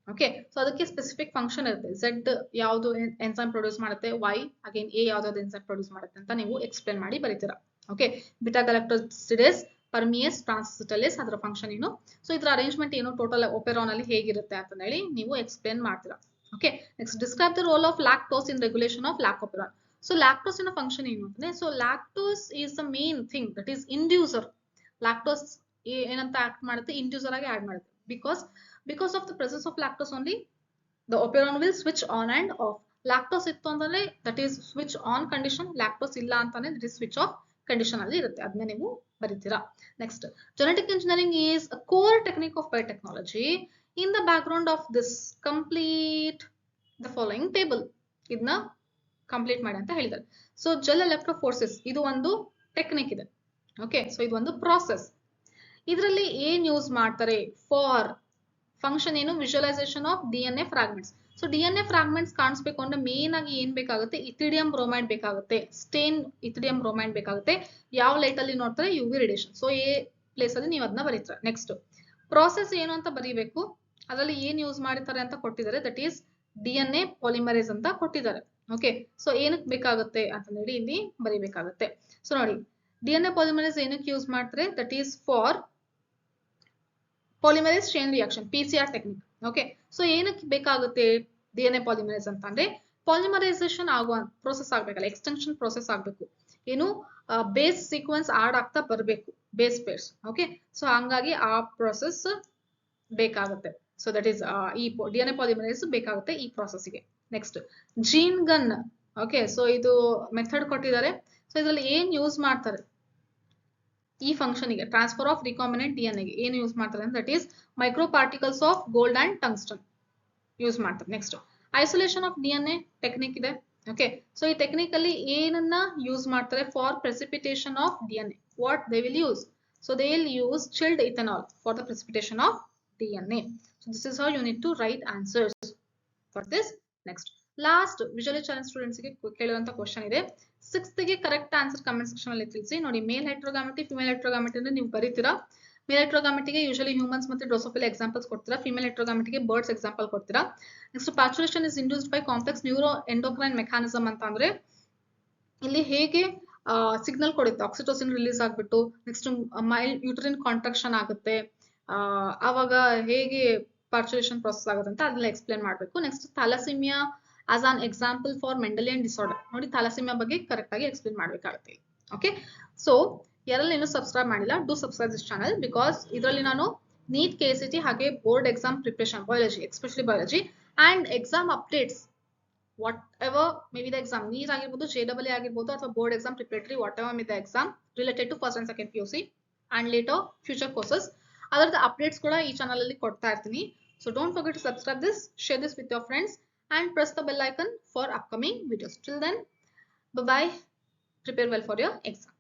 Okay, so ಅದಕ್ಕೆ ಸ್ಪೆಸಿಫಿಕ್ ಫಂಕ್ಷನ್ ಇರುತ್ತೆ. Z ಯಾವುದು ಎನ್ಸೈಮ್ ಪ್ರೊಡ್ಯೂಸ್ ಮಾಡುತ್ತೆ, Y ಅಗೇನ್ A ಯಾವ್ದಾವ್ದು ಎನ್ಸೈಮ್ ಪ್ರೊಡ್ಯೂಸ್ ಮಾಡುತ್ತೆ ಅಂತ ನೀವು ಎಕ್ಸ್ಪ್ಲೇನ್ ಮಾಡಿ ಬರೀತೀರಾ. ಓಕೆ, ಬಿಟಾ ಗ್ಯಾಲಕ್ಟೋಸಿಡೇಸ್, ಪರ್ಮಿಯಸ್, ಟ್ರಾನ್ಸಿಟಲೇಸ್, ಅದರ ಫಂಕ್ಷನ್ ಏನು, ಸೊ ಇದರ ಅರೇಂಜ್ಮೆಂಟ್ ಏನು, ಟೋಟಲ್ ಒಪೆರಾನ್ ಅಲ್ಲಿ ಹೇಗಿರುತ್ತೆ ಅಂತ ಹೇಳಿ ನೀವು ಎಕ್ಸ್ಪ್ಲೇನ್ ಮಾಡ್ತೀರಾ. Okay, next, describe the role of lactose in regulation of lac operon. So lactose ನ ಫಂಕ್ಷನ್ ಏನು ಅಂದ್ರೆ, so lactose is the main thing, that is inducer. Lactose ಏನಂತ ಆಕ್ಟ್ ಮಾಡುತ್ತೆ, ಇಂಡ್ಯೂಸರ್ ಆಗಿ ಆಡ್ ಮಾಡುತ್ತೆ. Because of the presence of lactose only the operon will switch on and off. Lactose ಇತ್ತು ಅಂತಂದ್ರೆ that is switch on condition, lactose ಇಲ್ಲ ಅಂತಂದ್ರೆ that is switch off condition ಅಲ್ಲಿ ಇರುತ್ತೆ, ಅದನ್ನೇ ನೀವು ಬರೀತೀರಾ. Next, genetic engineering is a core technique of biotechnology. In the background of this complete the following table. ಇದನ್ನ ಕಂಪ್ಲೀಟ್ ಮಾಡಿ ಅಂತ ಹೇಳಿದ್ದಾರೆ. ಸೊ ಜೆಲ್ ಎಲೆಕ್ಟ್ರೋಫೋರ್ಸಿಸ್ ಇದು ಒಂದು ಟೆಕ್ನಿಕ್ ಇದೆ. ಓಕೆ, ಸೊ ಇದು ಒಂದು ಪ್ರಾಸೆಸ್. ಇದರಲ್ಲಿ ಏನ್ ಯೂಸ್ ಮಾಡ್ತಾರೆ ಫಾರ್ ಫಂಕ್ಷನ್ ಏನು, visualisation of DNA fragments. So DNA fragments ಕಾಣಿಸ್ಬೇಕು ಅಂದ್ರೆ ಮೇನ್ ಆಗಿ ಏನ್ ಬೇಕಾಗುತ್ತೆ, ಇಥಿಡಿಯಂ ಬ್ರೋಮೈಡ್ ಬೇಕಾಗುತ್ತೆ, ಸ್ಟೇನ್ ಇಥಿಡಿಯಂ ಬ್ರೋಮೈಡ್ ಬೇಕಾಗುತ್ತೆ. ಯಾವ ಲೈಟ್ ಅಲ್ಲಿ ನೋಡ್ತಾರೆ, UV radiation. So a place ಅಲ್ಲಿ ನೀವು ಅದನ್ನ ಬರೀತಾರೆ. ನೆಕ್ಸ್ಟ್, ಪ್ರಾಸೆಸ್ ಏನು ಅಂತ ಬರೀಬೇಕು. ಅದರಲ್ಲಿ ಏನ್ ಯೂಸ್ ಮಾಡಿರ್ತಾರೆ ಅಂತ ಕೊಟ್ಟಿದ್ದಾರೆ, ದಟ್ ಈಸ್ DNA ಪಾಲಿಮರೇಸ್ ಅಂತ ಕೊಟ್ಟಿದ್ದಾರೆ. ಓಕೆ, ಸೊ ಏನಕ್ಕೆ ಬೇಕಾಗುತ್ತೆ ಅಂತ ಹೇಳಿ ಇಲ್ಲಿ ಬರೀಬೇಕಾಗುತ್ತೆ. ಸೊ ನೋಡಿ, DNA ಪಾಲಿಮರೇಸ್ ಏನಕ್ಕೆ ಯೂಸ್ ಮಾಡ್ತಾರೆ, that is for polymerase chain reaction, PCR technique. Okay, so ಏನಕ್ಕೆ ಬೇಕಾಗುತ್ತೆ DNA ಪಾಲಿಮರೇಸ್ ಅಂತ ಅಂದ್ರೆ, ಪಾಲಿಮರೈಸೇಷನ್ ಆಗುವ ಪ್ರೋಸೆಸ್ ಆಗ್ಬೇಕಲ್ಲ, ಎಕ್ಸ್ಟೆನ್ಷನ್ ಪ್ರೋಸೆಸ್ ಆಗ್ಬೇಕು, ಏನು ಬೇಸ್ ಸೀಕ್ವೆನ್ಸ್ ಆಡ್ ಆಗ್ತಾ ಬರಬೇಕು, ಬೇಸ್ ಪೇರ್ಸ್. ಓಕೆ, ಸೊ ಹಂಗಾಗಿ ಆ ಪ್ರೋಸೆಸ್ ಬೇಕಾಗುತ್ತೆ. ಸೊ ದಟ್ ಈಸ್ ಈ DNA ಪಾಲಿಮರೇಸ್ ಬೇಕಾಗುತ್ತೆ ಈ ಪ್ರೋಸೆಸ್ಗೆ. Next, gene gun. Okay, so ಇದು ಮೆಥಡ್ ಕೊಟ್ಟಿದ್ದಾರೆ. ಸೊ ಇದರಲ್ಲಿ ಏನ್ ಯೂಸ್ ಮಾಡ್ತಾರೆ ಈ ಫಂಕ್ಷನ್ ಗೆ, ಟ್ರಾನ್ಸ್ಫರ್ ಆಫ್ ರಿಕಾಂಬಿನೆಂಟ್ DNA ಗೆ ಏನು ಯೂಸ್ ಮಾಡ್ತಾರೆ ಅಂದ್ರೆ, that is micro particles of gold and tungsten use ಮಾಡ್ತಾರೆ. Next, isolation of DNA technique ಇದೆ. ಓಕೆ, ಸೊ ಈ ಟೆಕ್ನಿಕ್ ಅಲ್ಲಿ ಏನನ್ನ ಯೂಸ್ ಮಾಡ್ತಾರೆ for precipitation of DNA. What they will use, so they will use chilled ethanol for the precipitation of DNA. So this is how you need to write answers for this. Next, last visually challenge students ಗೆ ಕೇಳುವಂತ question ಇದೆ. 6th ಗೆ correct answer comment section ಅಲ್ಲಿ ತಿಳಿಸಿ. ನೋಡಿ, ಮೇಲ್ ಹೆಟ್ರೋಗಾಮಿಟಿ, female heterogamety ಅಂದ್ರೆ ನೀವು ಬರೀತೀರಾ. Male ಹೆಟ್ರೋಗಾಮಿಟಿಗೆ ಯೂಶಲಿ ಹ್ಯೂಮನ್ಸ್ ಮತ್ತೆ ಡ್ರೋಸೋಫಿಲಾ ಎಕ್ಸಾಂಪಲ್ಸ್ ಕೊಡ್ತೀರಾ. ಫಿಮೇಲ್ ಹೆಟ್ರೋಗಾಮಿಟಿಗೆ ಬರ್ಡ್ಸ್ ಎಕ್ಸಾಂಪಲ್ ಕೊಡ್ತೀರಾ. Next, parturition is induced by complex neuroendocrine mechanism ಅಂತ ಅಂದ್ರೆ ಇಲ್ಲಿ ಹೇಗೆ ಸಿಗ್ನಲ್ ಕೊಡುತ್ತೆ, ಆಕ್ಸಿಟೋಸಿನ್ ರಿಲೀಸ್ ಆಗ್ಬಿಟ್ಟು ನೆಕ್ಸ್ಟ್ ಮೈಲ್ಡ್ ಯೂಟ್ರಿನ್ ಕಾಂಟ್ರಾಕ್ಷನ್ ಆಗುತ್ತೆ, ಆವಾಗ ಹೇಗೆ ಪಾರ್ಚುಲೇಷನ್ ಪ್ರಾಸೆಸ್ ಆಗುತ್ತೆ ಅಂತ ಅದನ್ನ ಎಕ್ಸ್ಪ್ಲೇನ್ ಮಾಡಬೇಕು. Next, thalassaemia as an example for Mendelian disorder. ನೋಡಿ, ಥಾಲಸೀಮಿಯಾ ಬಗ್ಗೆ ಕರೆಕ್ಟ್ ಆಗಿ ಎಕ್ಸ್ಪ್ಲೇನ್ ಮಾಡಬೇಕಾಗುತ್ತೆ. ಓಕೆ, ಸೊ ಯಾರೆಲ್ಲ ಇನ್ನೂ ಸಬ್ಸ್ಕ್ರೈಬ್ ಮಾಡಿಲ್ಲ, do subscribe this channel, because ಇದರಲ್ಲಿ ನಾನು ನೀಟ್, KCT ಹಾಗೆ board exam preparation, biology, especially biology and exam updates, whatever may be the exam, NEET ಆಗಿರ್ಬೋದು, JEE ಆಗಿರ್ಬೋದು, ಅಥವಾ board exam preparatory, whatever may the exam related to first and second PUC and later future courses, ಅದರದ updates ಕೂಡ ಈ channel ಅಲ್ಲಿ ಕೊಡ್ತಾ ಇರ್ತೀನಿ. So don't forget to subscribe this, share this with your friends and press the bell icon for upcoming videos. Till then, bye bye. Prepare well for your exam.